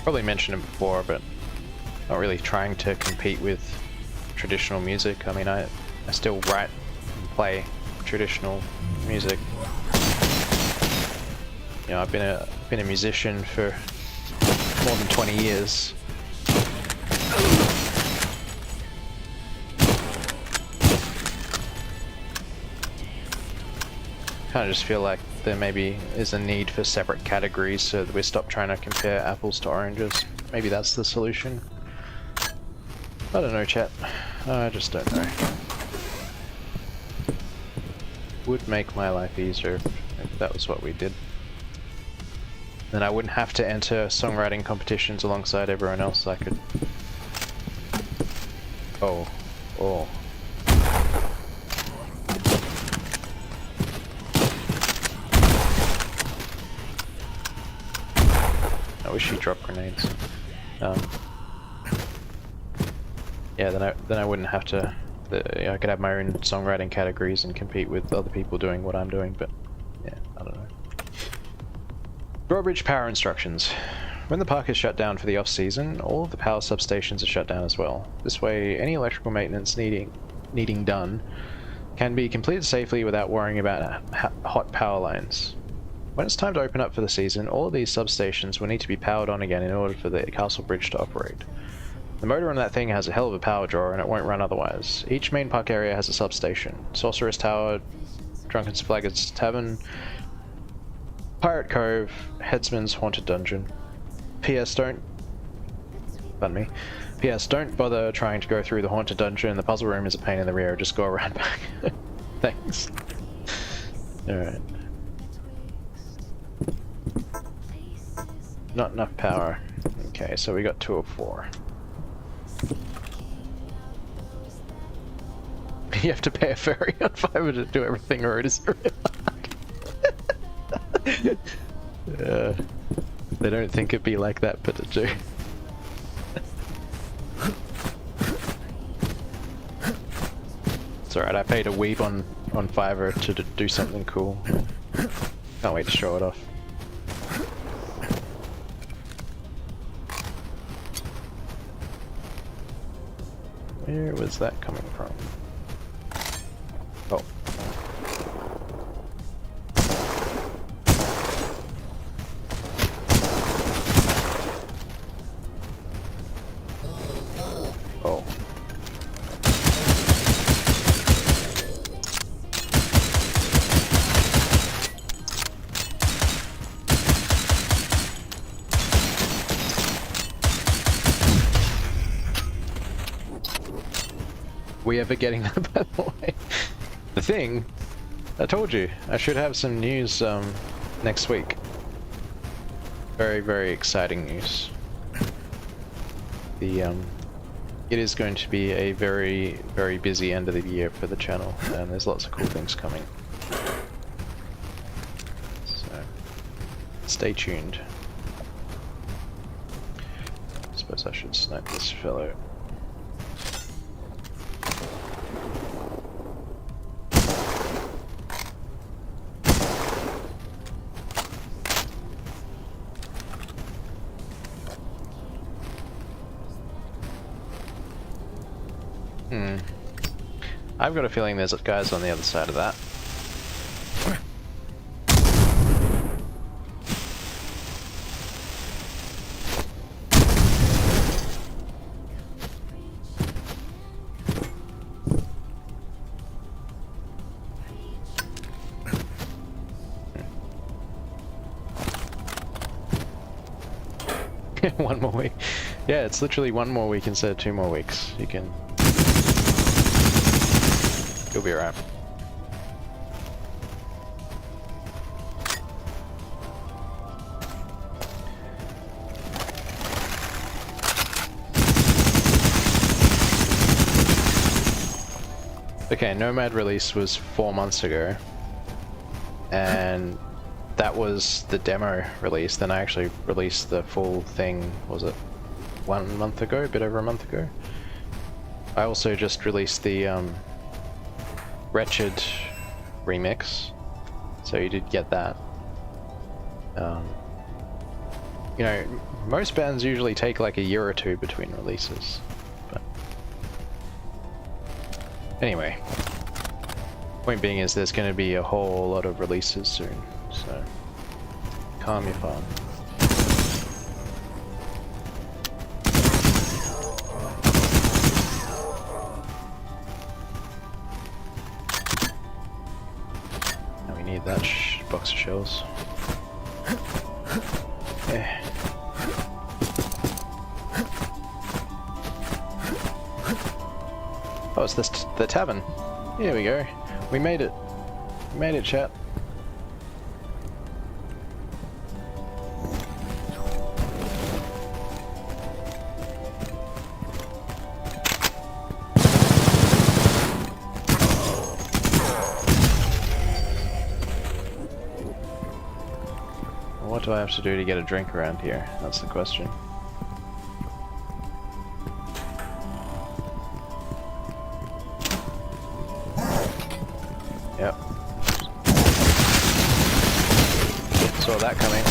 Probably mentioned it before, but not really trying to compete with traditional music. I mean, I still write and play traditional music. You know, I've been a musician for more than 20 years. Kind of just feel like there maybe is a need for separate categories so that we stop trying to compare apples to oranges. Maybe that's the solution. I don't know, chat. I just don't know. Would make my life easier if that was what we did. Then I wouldn't have to enter songwriting competitions alongside everyone else. I could... Oh. I wish he dropped grenades. Yeah, then I wouldn't have to. I could have my own songwriting categories and compete with other people doing what I'm doing. But yeah, I don't know. Drawbridge power instructions. When the park is shut down for the off-season, all of the power substations are shut down as well. This way, any electrical maintenance needing done can be completed safely without worrying about hot power lines. When it's time to open up for the season, all of these substations will need to be powered on again in order for the castle bridge to operate. The motor on that thing has a hell of a power draw and it won't run otherwise. Each main park area has a substation. Sorcerer's Tower, Drunken Splaggett's Tavern, Pirate Cove, Headsman's Haunted Dungeon. P.S. Don't bother trying to go through the Haunted Dungeon. The puzzle room is a pain in the rear. Just go around back. Thanks. Alright. Not enough power. Okay, so we got 2 of 4. You have to pay a ferry on Fiverr to do everything, or it is really hard. They don't think it'd be like that, but it do. It's alright, I paid a weeb on Fiverr to do something cool. Can't wait to show it off. Where was that coming from? Oh. Oh. We ever getting that, by the way? The thing, I told you, I should have some news next week. Very, very exciting news. It is going to be a very, very busy end of the year for the channel, and there's lots of cool things coming. So, stay tuned. I suppose I should snipe this fellow. I've got a feeling there's guys on the other side of that. One more week. Yeah, it's literally 1 more week instead of 2 more weeks. You'll be alright. Okay, Nomad release was 4 months ago, and that was the demo release. Then I actually released the full thing, was it 1 month ago, a bit over a month ago. I also just released the Wretched remix, so you did get that. You know, most bands usually take like a year or two between releases, but anyway, point being is there's going to be a whole lot of releases soon, so calm your farm. Now we need that box of shells. Yeah. Oh, it's this the tavern. Here we go. We made it. We made it, chat. What do I have to do to get a drink around here? That's the question. Yep. Saw that coming.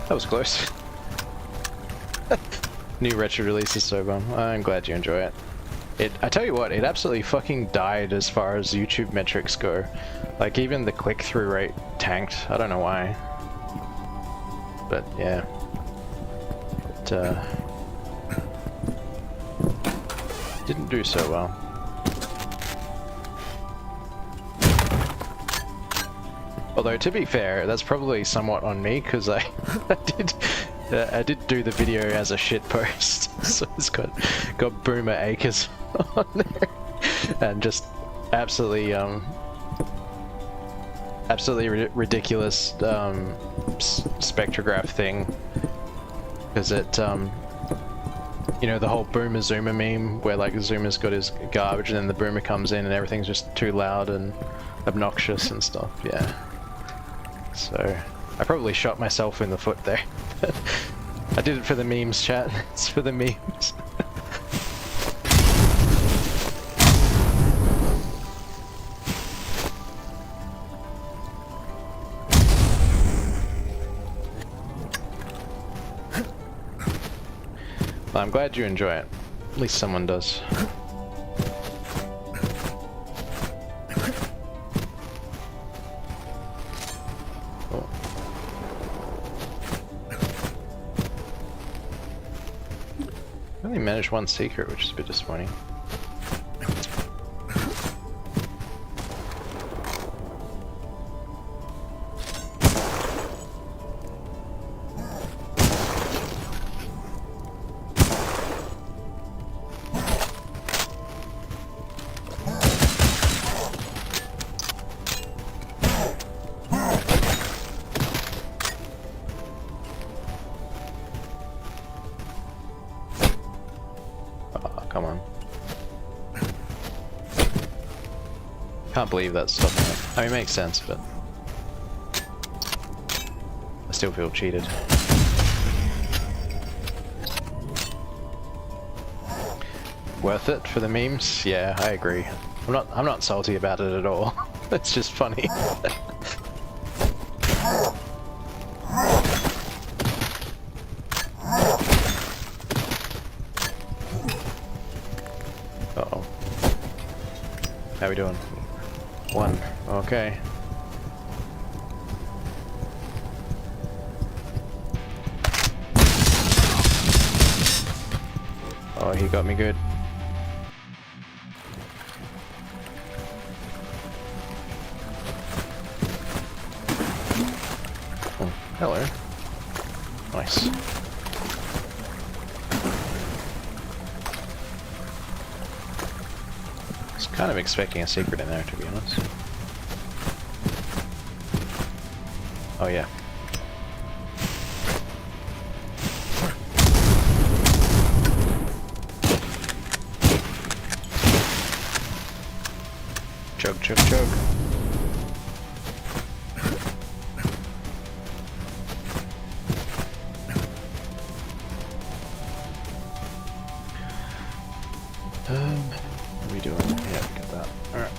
That was close. New retro release is so bum. I'm glad you enjoy it. I tell you what, it absolutely fucking died as far as YouTube metrics go. Like even the click-through rate tanked. I don't know why. But yeah. It didn't do so well. Although to be fair, that's probably somewhat on me because I did do the video as a shit post, so it's got boomer acres on there, and just absolutely ridiculous spectrograph thing, because it you know, the whole boomer zoomer meme where like Zoomer's got his garbage and then the boomer comes in and everything's just too loud and obnoxious and stuff. Yeah. So, I probably shot myself in the foot there. I did it for the memes, chat. It's for the memes. Well, I'm glad you enjoy it. At least someone does. I only managed one secret, which is a bit disappointing. Come on. Can't believe that's stopping it. I mean, it makes sense, but I still feel cheated. Worth it for the memes? Yeah, I agree. I'm not salty about it at all. It's just funny. Uh-oh. How we doing? 1. Okay. Oh, he got me good. Oh, hello. Nice. I was kind of expecting a secret in there, to be honest. Oh yeah. Chug, chug, chug. What are we doing? Yeah, we got that. Alright.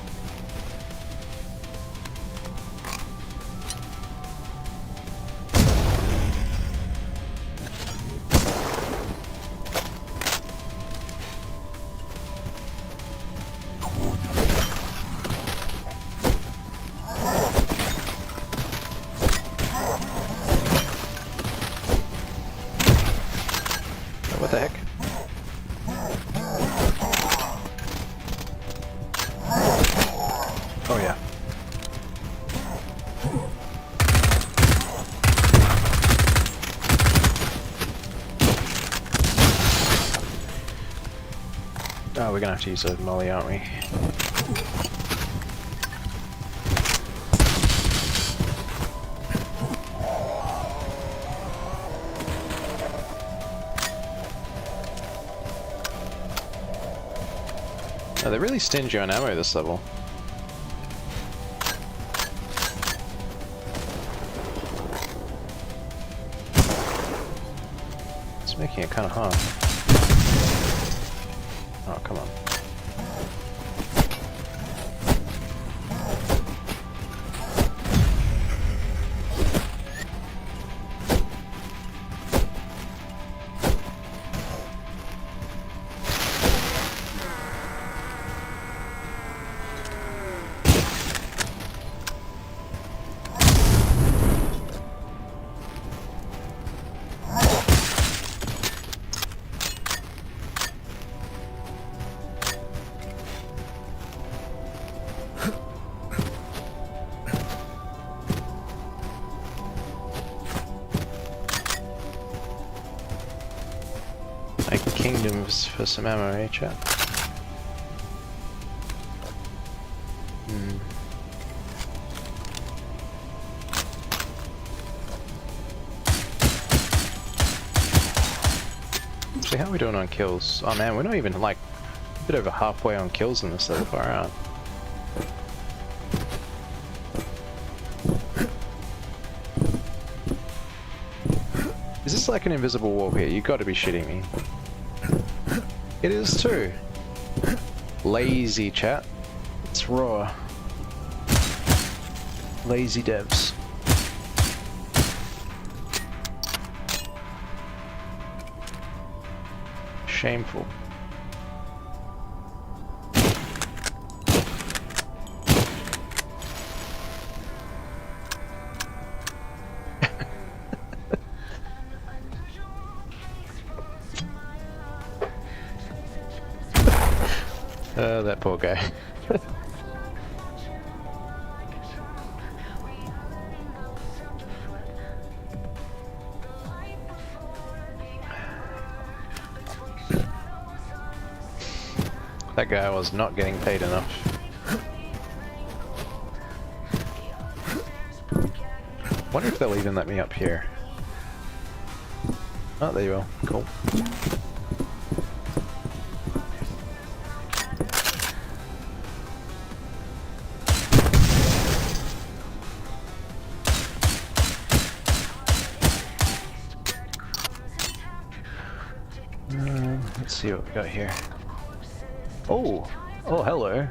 What the heck? Oh yeah. Oh, we're gonna have to use a molly, aren't we? Oh, they're really stingy on ammo this level. It's making it kind of hard. Oh, come on. Kingdoms for some ammo, eh, chat? Actually, how are we doing on kills? Oh man, we're not even like a bit over halfway on kills in this level, far out. Is this like an invisible wall here? You gotta be shitting me. It is too. Lazy chat. It's raw. Lazy devs. Shameful. That poor guy. That guy was not getting paid enough. Wonder if they'll even let me up here. Oh, there you are. Cool. Let's see what we got here. Oh! Oh, hello.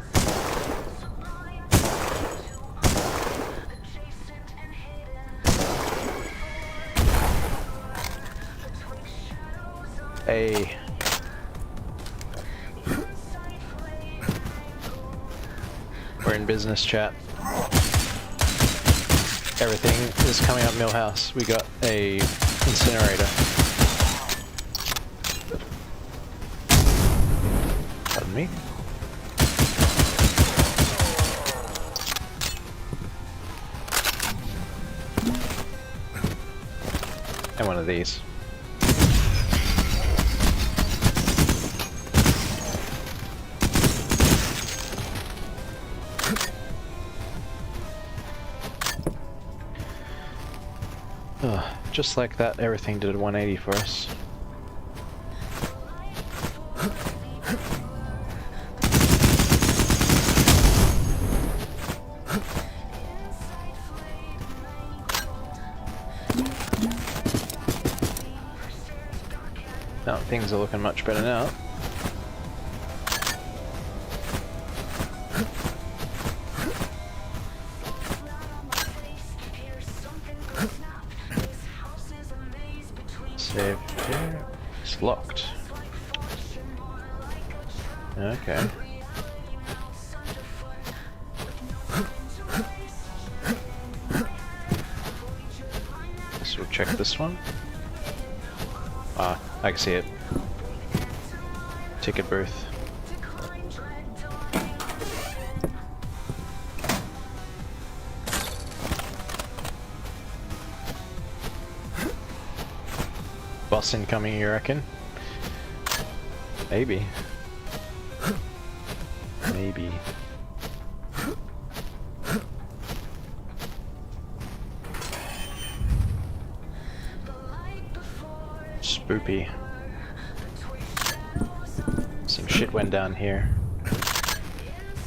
Hey. We're in business, chat. Everything is coming up Millhouse. We got a incinerator. on me. And one of these. Just like that, everything did a 180 for us. Now things are looking much better now. Save here. It's locked. Okay. Guess we'll check this one. Ah, I can see it. Ticket booth. Boss incoming, you reckon? Maybe. Maybe. Spoopy. Some shit went down here.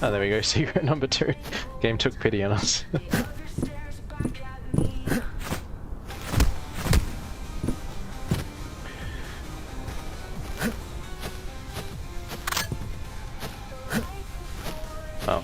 Oh, there we go, secret number 2. Game took pity on us. Oh.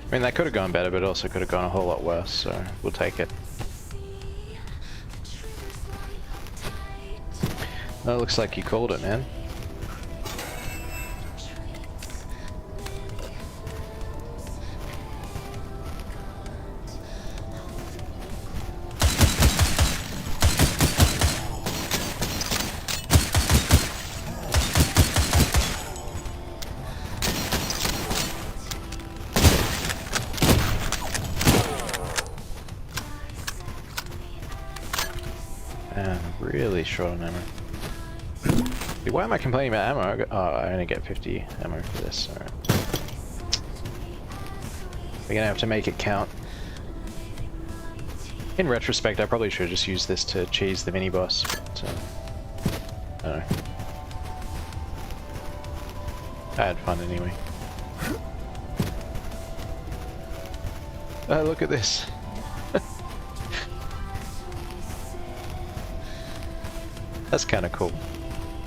I mean, that could have gone better, but it also could have gone a whole lot worse, so we'll take it. Oh, looks like you called it, man. Man, I'm really short on ammo. Why am I complaining about ammo? Oh, I only get 50 ammo for this. Alright. We're gonna have to make it count. In retrospect, I probably should have just used this to cheese the mini boss, but I don't know. I had fun anyway. Oh, look at this. That's kind of cool.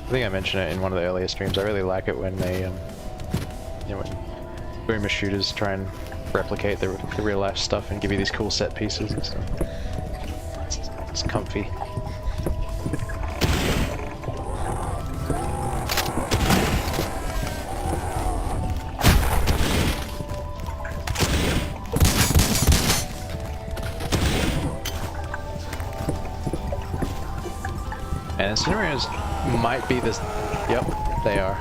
I think I mentioned it in one of the earlier streams. I really like it when they, you know, when boomer shooters try and replicate the real life stuff and give you these cool set pieces and stuff. It's comfy. And incinerators might be this. Yep, they are.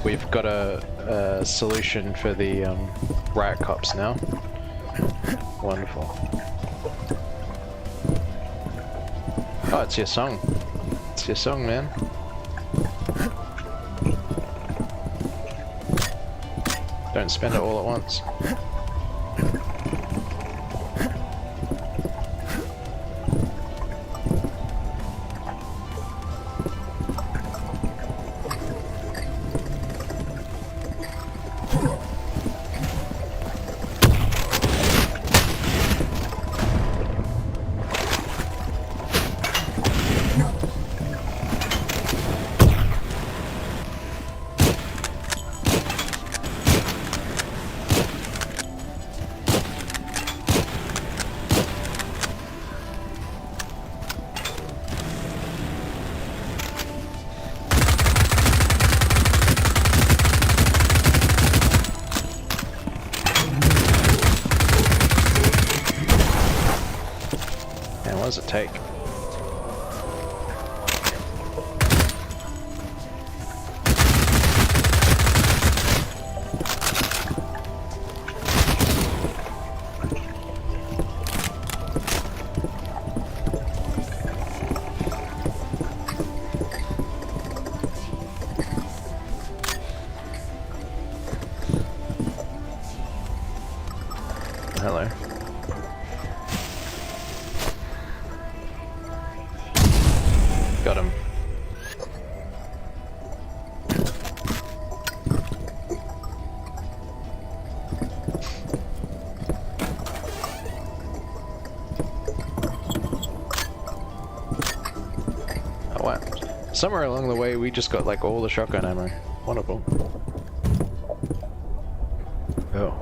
We've got a solution for the riot cops now. Wonderful. Oh, it's your song. It's your song, man. Don't spend it all at once. What does it take? Hello. Got him. Oh wow. Somewhere along the way we just got like all the shotgun ammo. Wonderful. Oh.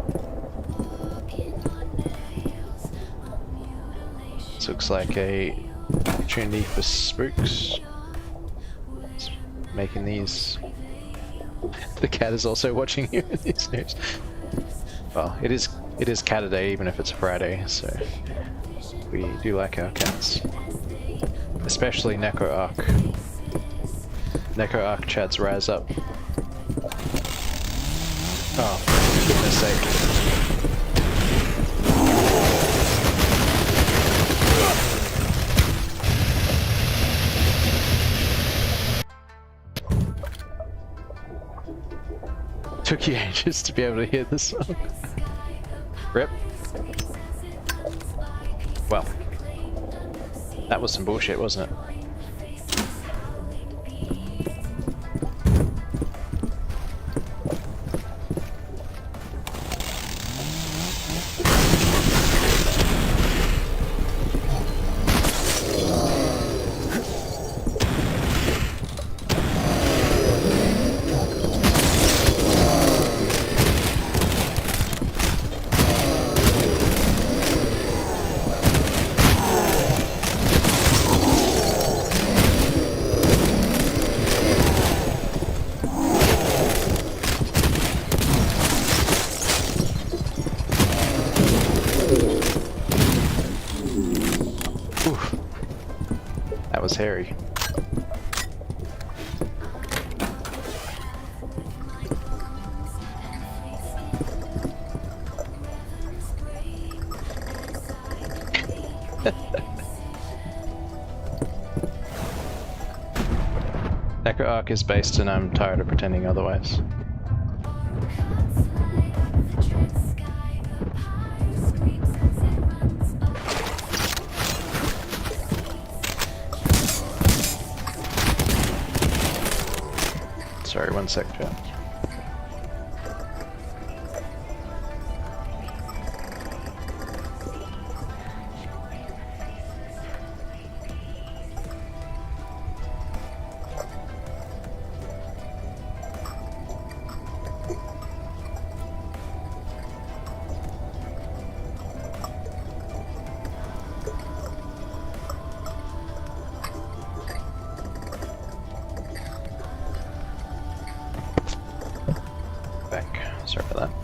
This looks like a opportunity for spooks. It's making these. The cat is also watching you in these news. Well, it is CATURDAY even if it's a Friday, so we do like our cats. Especially Neko Arc. Neko Arc Chad's rise up. Oh, for goodness sake. Took you ages to be able to hear this song. Rip. Well, that was some bullshit, wasn't it? That was hairy. Neko Arc is based and I'm tired of pretending otherwise. Sorry, one sec, chat. Sorry about that.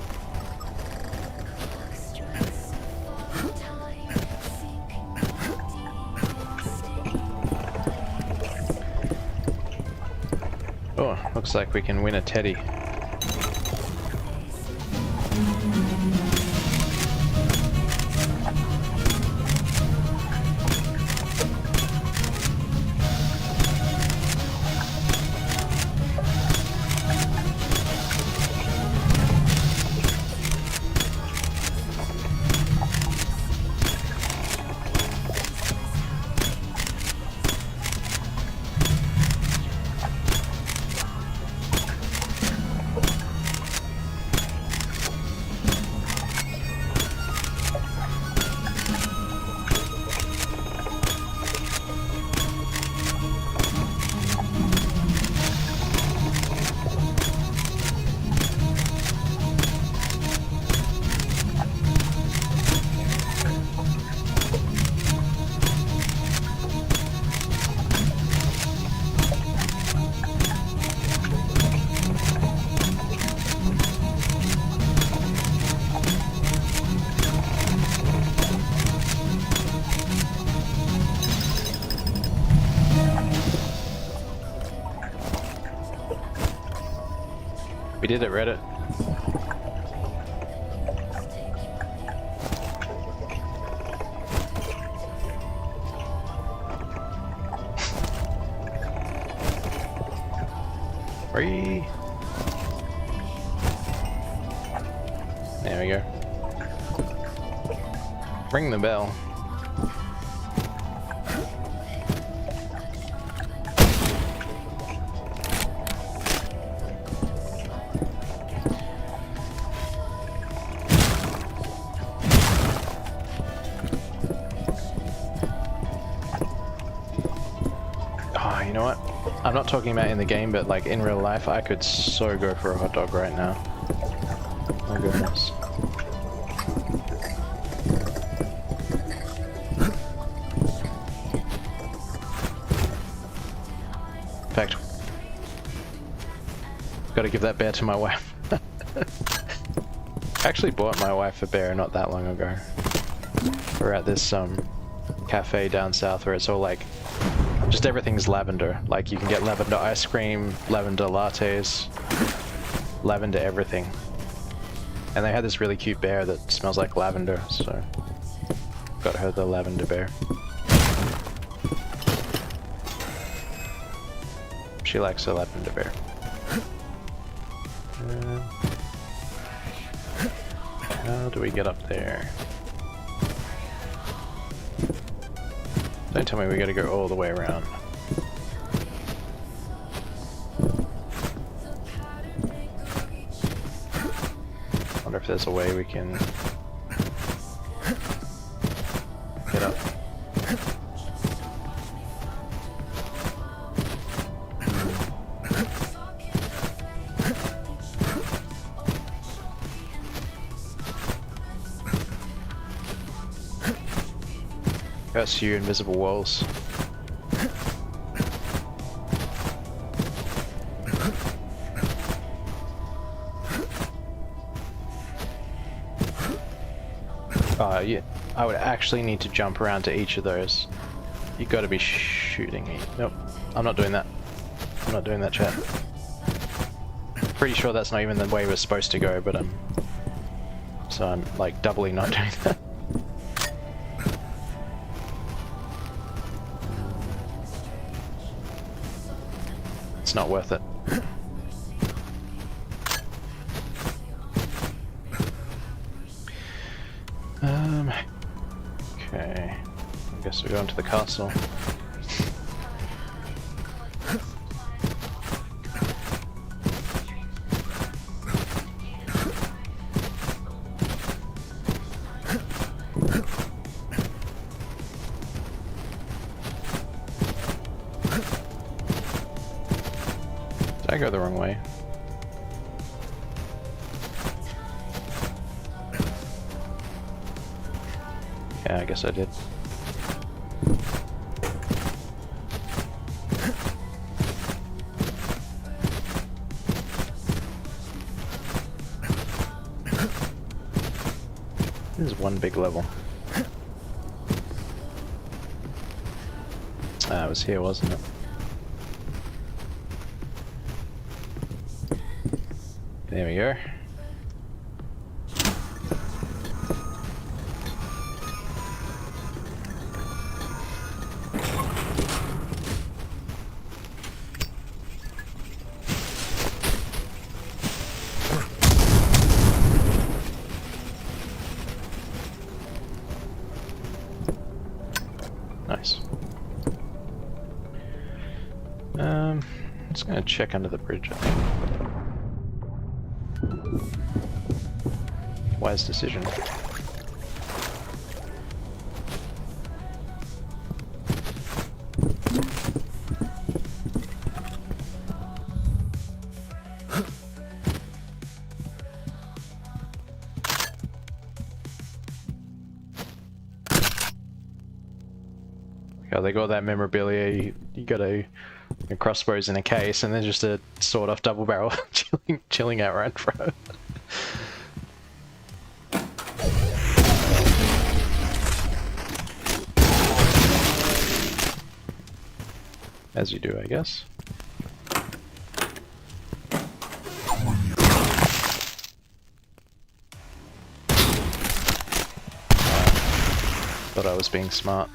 Oh, looks like we can win a teddy. We did it, Reddit. Free. There we go. Ring the bell. Oh, you know what? I'm not talking about in the game, but like in real life, I could so go for a hot dog right now. My goodness. In fact, gotta give that bear to my wife. I actually bought my wife a bear not that long ago. We're at this cafe down south where it's all like, just everything's lavender. Like you can get lavender ice cream, lavender lattes, lavender everything. And they had this really cute bear that smells like lavender, so got her the lavender bear. She likes a lavender bear. How do we get up there? Don't tell me we gotta go all the way around. Wonder if there's a way we can get up. Curse you, invisible walls. Yeah, I would actually need to jump around to each of those. You gotta be shooting me. Nope, I'm not doing that. I'm not doing that, chat. Pretty sure that's not even the way we're supposed to go, but so I'm like doubly not doing that. It's not worth it. Okay. I guess we're going to the castle. Did I go the wrong way? Yeah, I guess I did. This is one big level. Ah, it was here, wasn't it? There we go. Nice. Just gonna check under the bridge, I think. Wise decision. Yeah, they got that memorabilia. You got a crossbows in a case, and then just a sawed-off double barrel chilling out right in front. As you do, I guess. Thought I was being smart.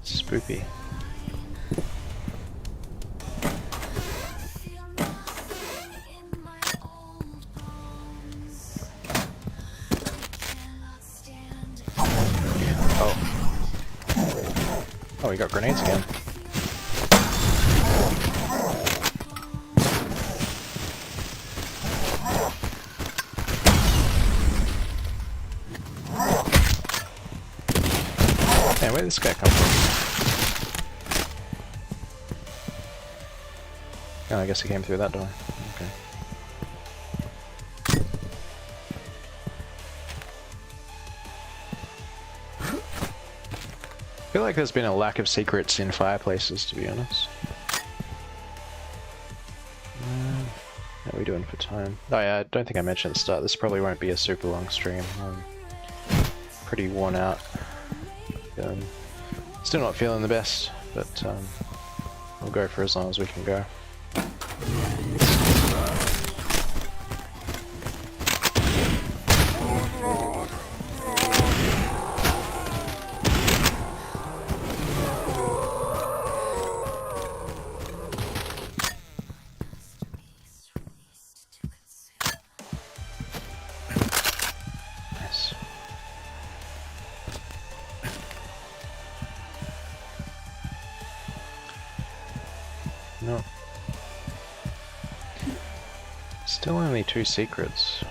Spoopy. Oh, we got grenades again. Man, where did this guy come from? Oh, I guess he came through that door. Okay. I feel like there's been a lack of secrets in fireplaces, to be honest. How are we doing for time? Oh yeah, I don't think I mentioned at the start, this probably won't be a super long stream. I'm pretty worn out. Still not feeling the best, but we'll go for as long as we can go. No. Still only 2 secrets.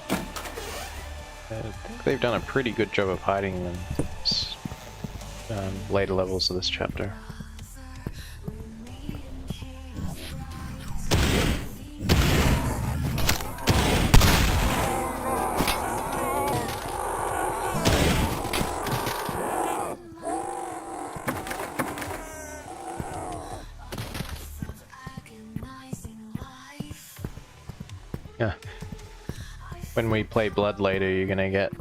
I think they've done a pretty good job of hiding them later levels of this chapter. Yeah. When we play Blood later, you're gonna get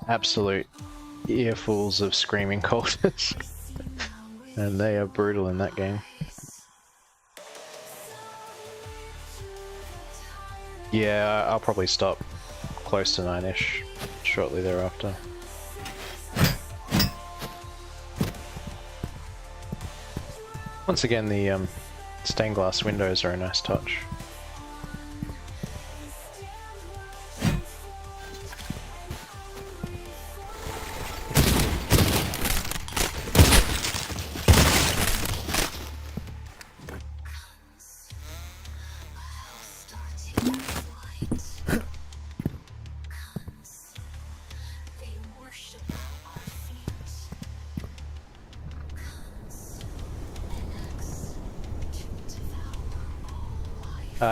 absolute earfuls of screaming cultists. And they are brutal in that game. Yeah, I'll probably stop close to 9-ish shortly thereafter. Once again, the stained glass windows are a nice touch.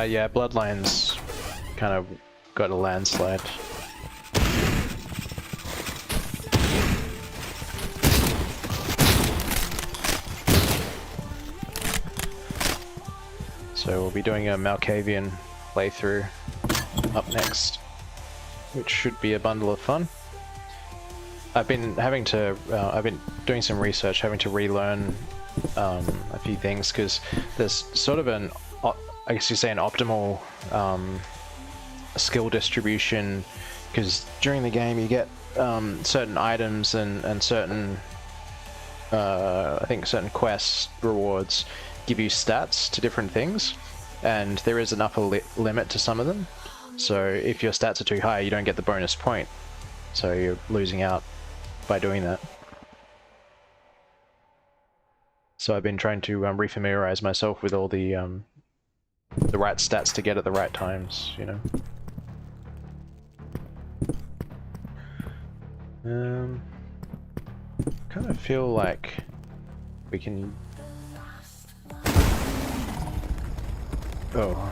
Yeah, Bloodlines kind of got a landslide. So we'll be doing a Malkavian playthrough up next, which should be a bundle of fun. I've been doing some research, having to relearn a few things, because there's sort of an, I guess you say, an optimal skill distribution, because during the game you get certain items and certain, I think certain quests, rewards, give you stats to different things, and there is an upper limit to some of them. So if your stats are too high, you don't get the bonus point, so you're losing out by doing that. So I've been trying to refamiliarize myself with all the right stats to get at the right times, you know. Kind of feel like we can. Oh.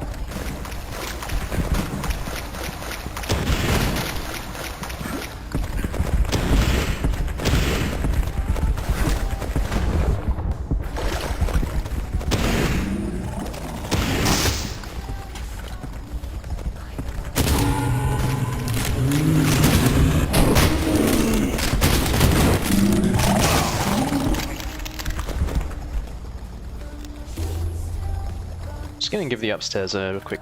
gonna give the upstairs a quick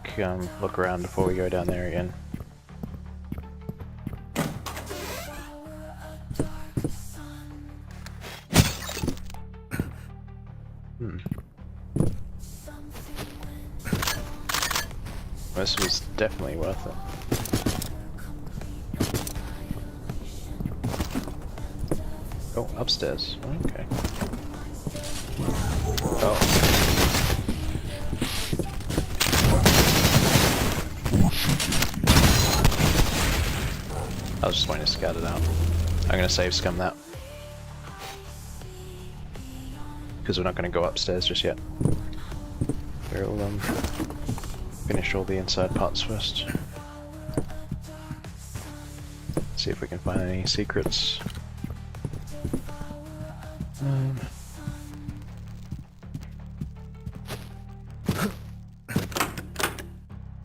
look around before we go down there again. This was definitely worth it. Oh, upstairs. Okay. Oh. I was just waiting to scout it out. I'm gonna save scum that. Because we're not gonna go upstairs just yet. We'll finish all the inside parts first. See if we can find any secrets.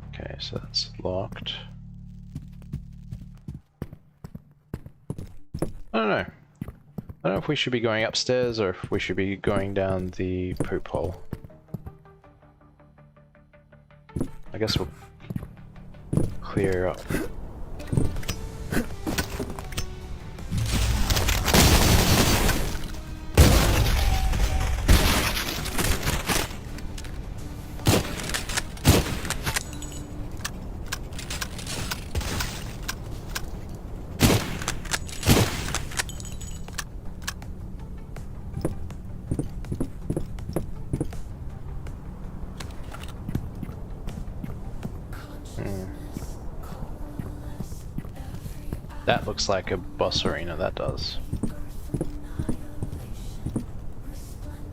Okay, so that's locked. I don't know. I don't know if we should be going upstairs or if we should be going down the poop hole. I guess we'll clear up. That looks like a boss arena, that does.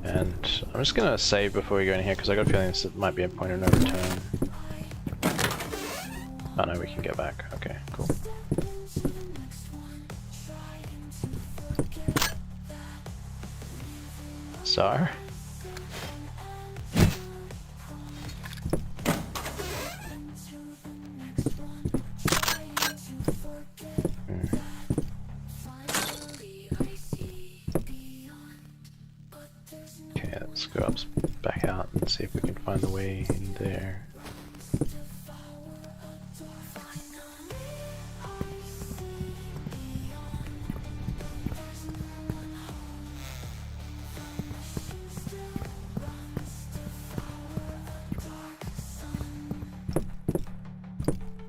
And I'm just gonna save before we go in here because I got a feeling this might be a point of no return. Oh no, we can get back. Okay, cool. So... let's go up, back out and see if we can find the way in there.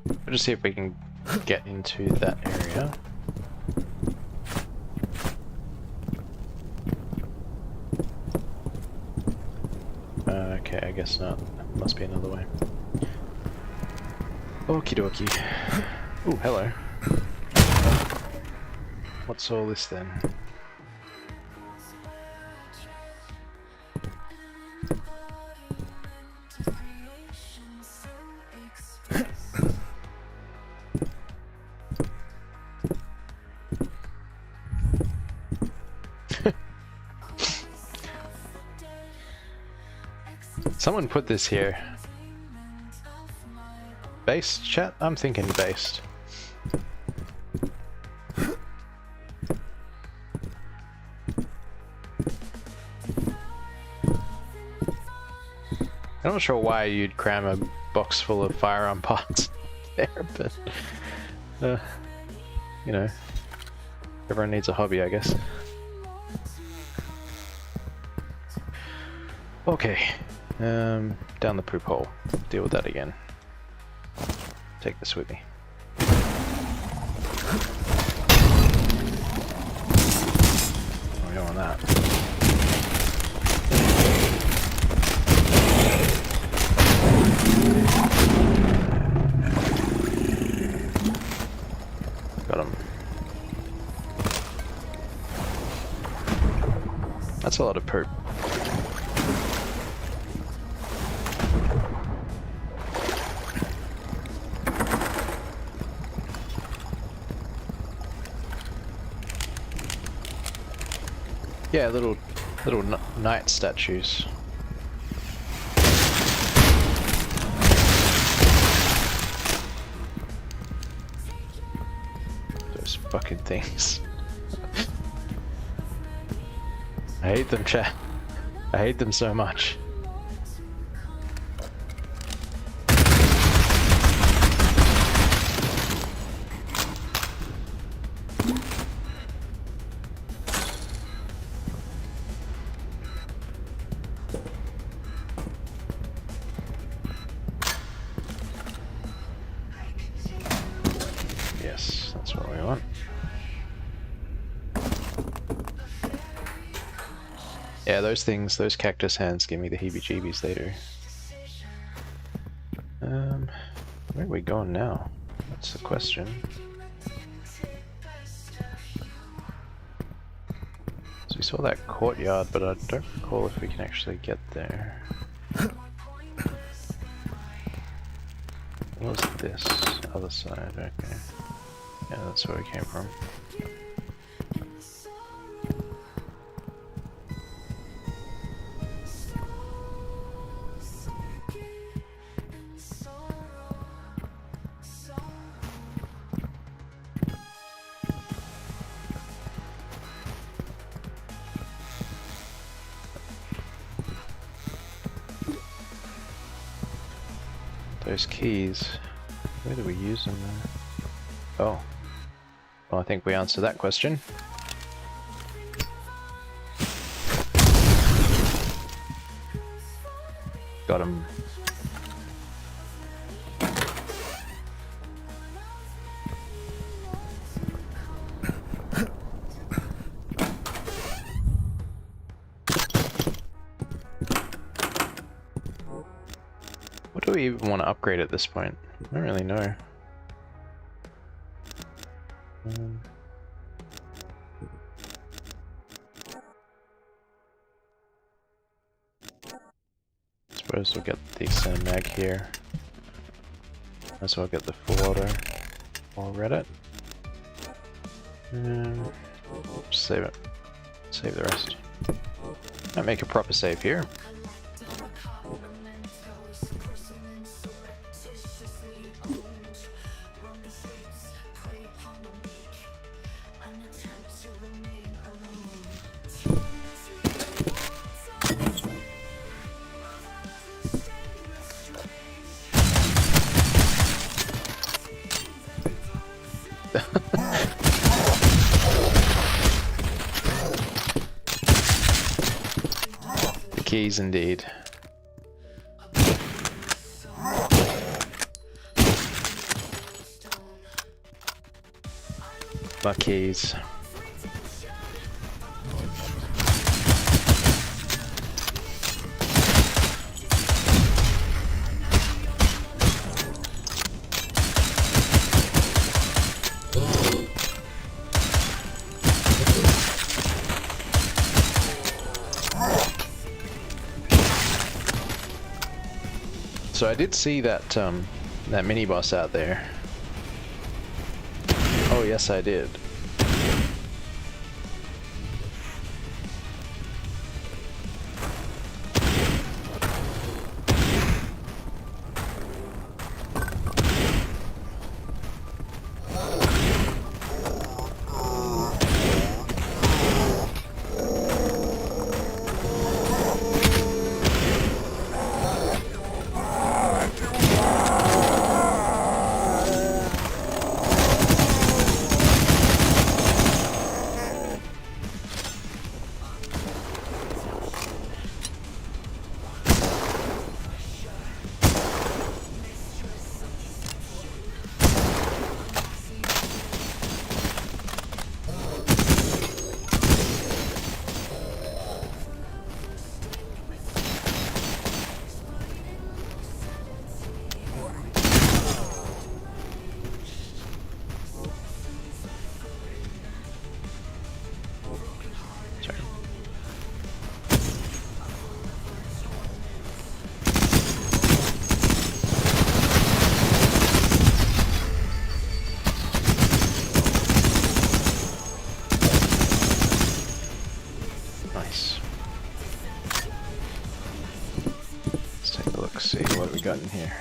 We'll just see if we can get into that area. Okay, I guess not. Must be another way. Okie dokie. Ooh, hello. What's all this then? Someone put this here. Based, chat? I'm thinking based. I'm not sure why you'd cram a box full of firearm parts there, but you know, everyone needs a hobby, I guess. Okay. Down the poop hole. Deal with that again. Take this with me. Oh, we don't want that. Got him. That's a lot of poop. Yeah, little knight statues. Those fucking things. I hate them, chat. I hate them so much. Yeah, those things, those cactus hands give me the heebie-jeebies, they do. Where are we going now? That's the question. So we saw that courtyard, but I don't recall if we can actually get there. What was this? Other side, okay. Yeah, that's where we came from. Those keys, where do we use them then? Oh. Well, I think we answered that question. Got him. What do we even want to upgrade at this point? I don't really know. Suppose we'll get the extended mag here. Might as well get the full auto or Reddit. Oops, save it. Save the rest. Might make a proper save here. Keys indeed. My keys. So I did see that that mini boss out there. Oh yes, I did. Got in here.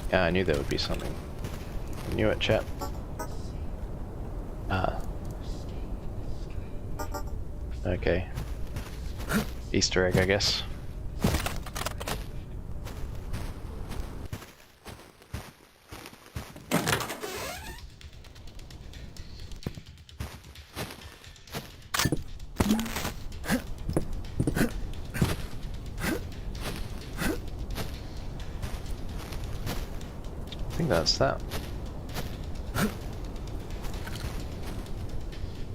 Yeah, I knew there would be something. I knew it, chat. Okay. Easter egg, I guess. think that's that.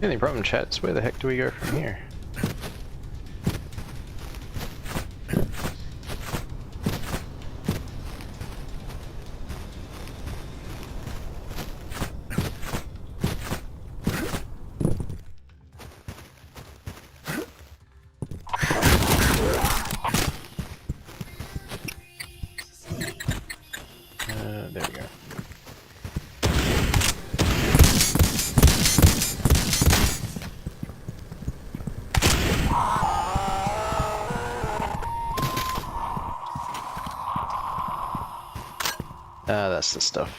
The only problem, chat, is where the heck do we go from here? There we go. Ah, that's the stuff.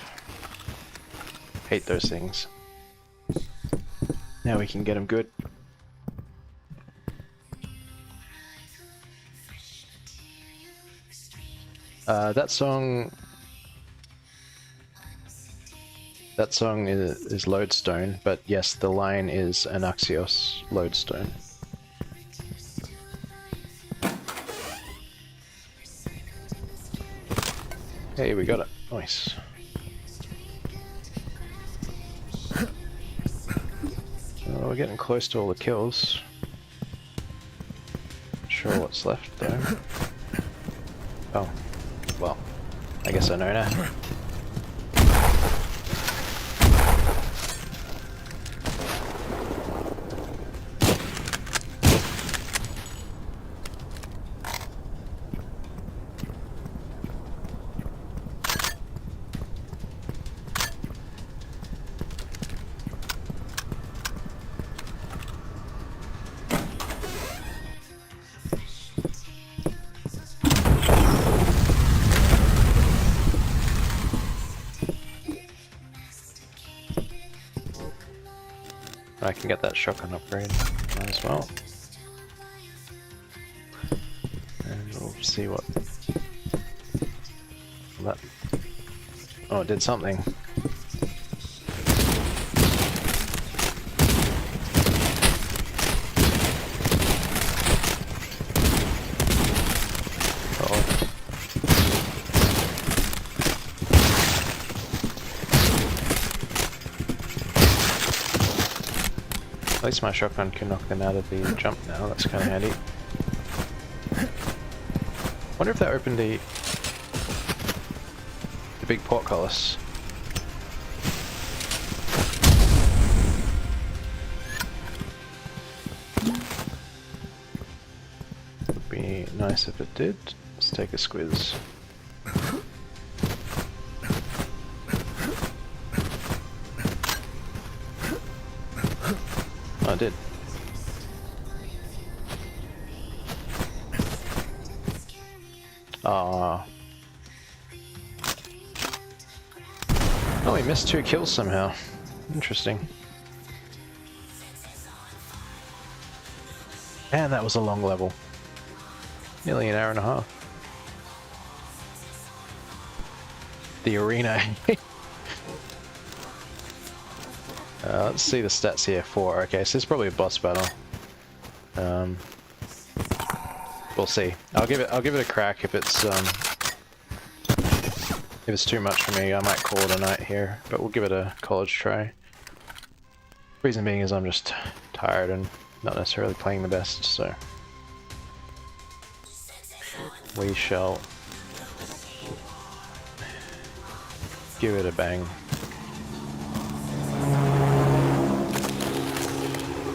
Hate those things. Now we can get them good. That song is Lodestone, but yes, the line is Anaxios Lodestone. Hey, we got it. Nice. We're getting close to all the kills. Not sure what's left though. Oh, well, I guess I know now. I can get that shotgun upgrade as well. And we'll see what that... Oh, it did something. At least my shotgun can knock them out of the jump now, that's kind of handy. Wonder if that opened the big portcullis. Would be nice if it did. Let's take a squiz. I did. Ah. Oh, we missed 2 kills somehow. Interesting. And that was a long level. Nearly an hour and a half. The arena. Let's see the stats here. 4. Okay, so it's probably a boss battle. We'll see. I'll give it a crack. If it's too much for me, I might call it a night here. But we'll give it a college try. Reason being is I'm just tired and not necessarily playing the best, so we shall give it a bang.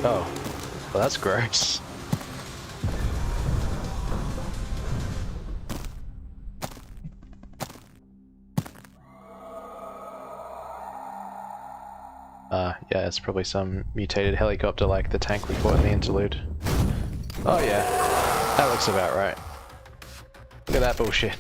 Oh, well that's gross. Yeah, it's probably some mutated helicopter like the tank we fought in the interlude. Oh yeah, that looks about right. Look at that bullshit.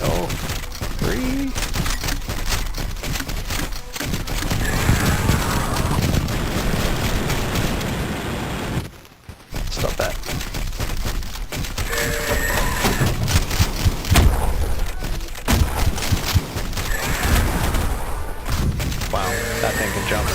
Oh, free. Stop that. Wow, that thing can jump.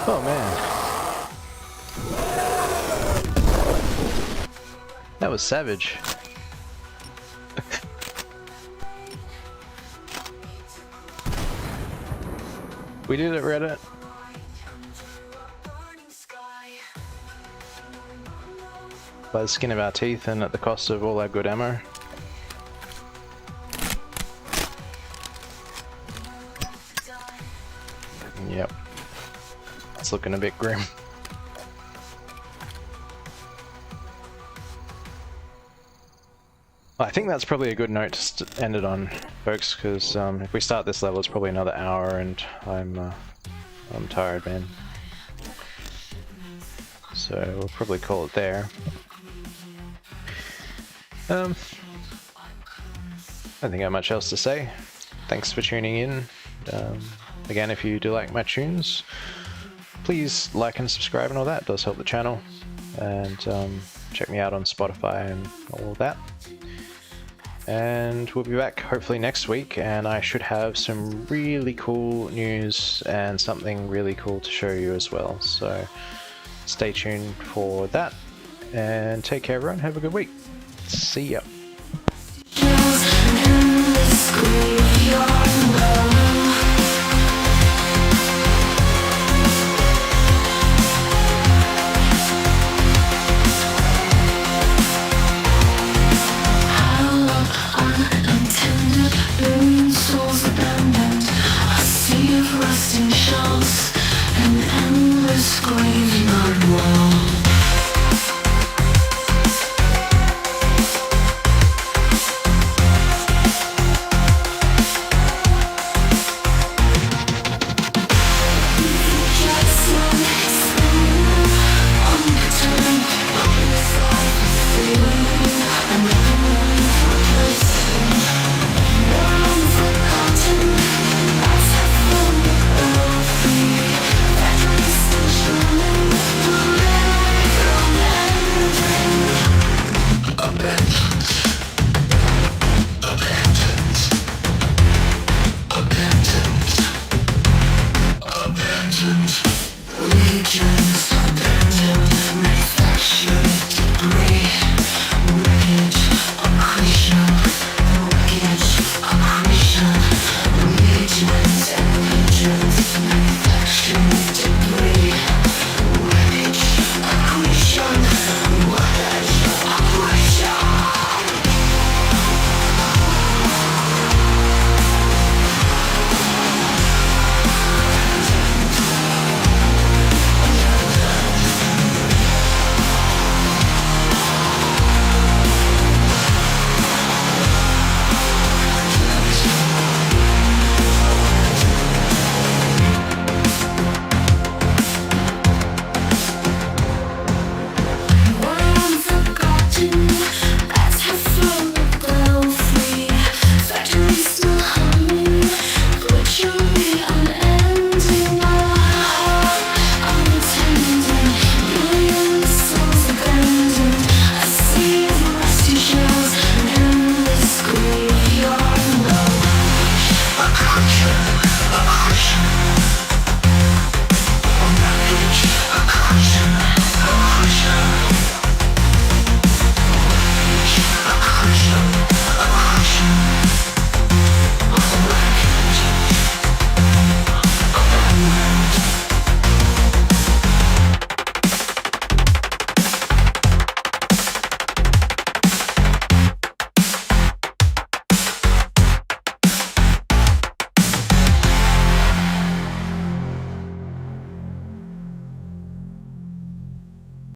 Oh man. That was savage. We did it, Reddit. By the skin of our teeth and at the cost of all our good ammo. Yep. It's looking a bit grim. I think that's probably a good note to end it on, folks, because if we start this level, it's probably another hour, and I'm tired, man. So we'll probably call it there. I don't think I have much else to say. Thanks for tuning in. Again, if you do like my tunes, please like and subscribe and all that. It does help the channel. And check me out on Spotify and all of that. And we'll be back hopefully next week, and I should have some really cool news and something really cool to show you as well. So stay tuned for that, and take care everyone. Have a good week. See ya. Rusting shells, an endless graveyard wall.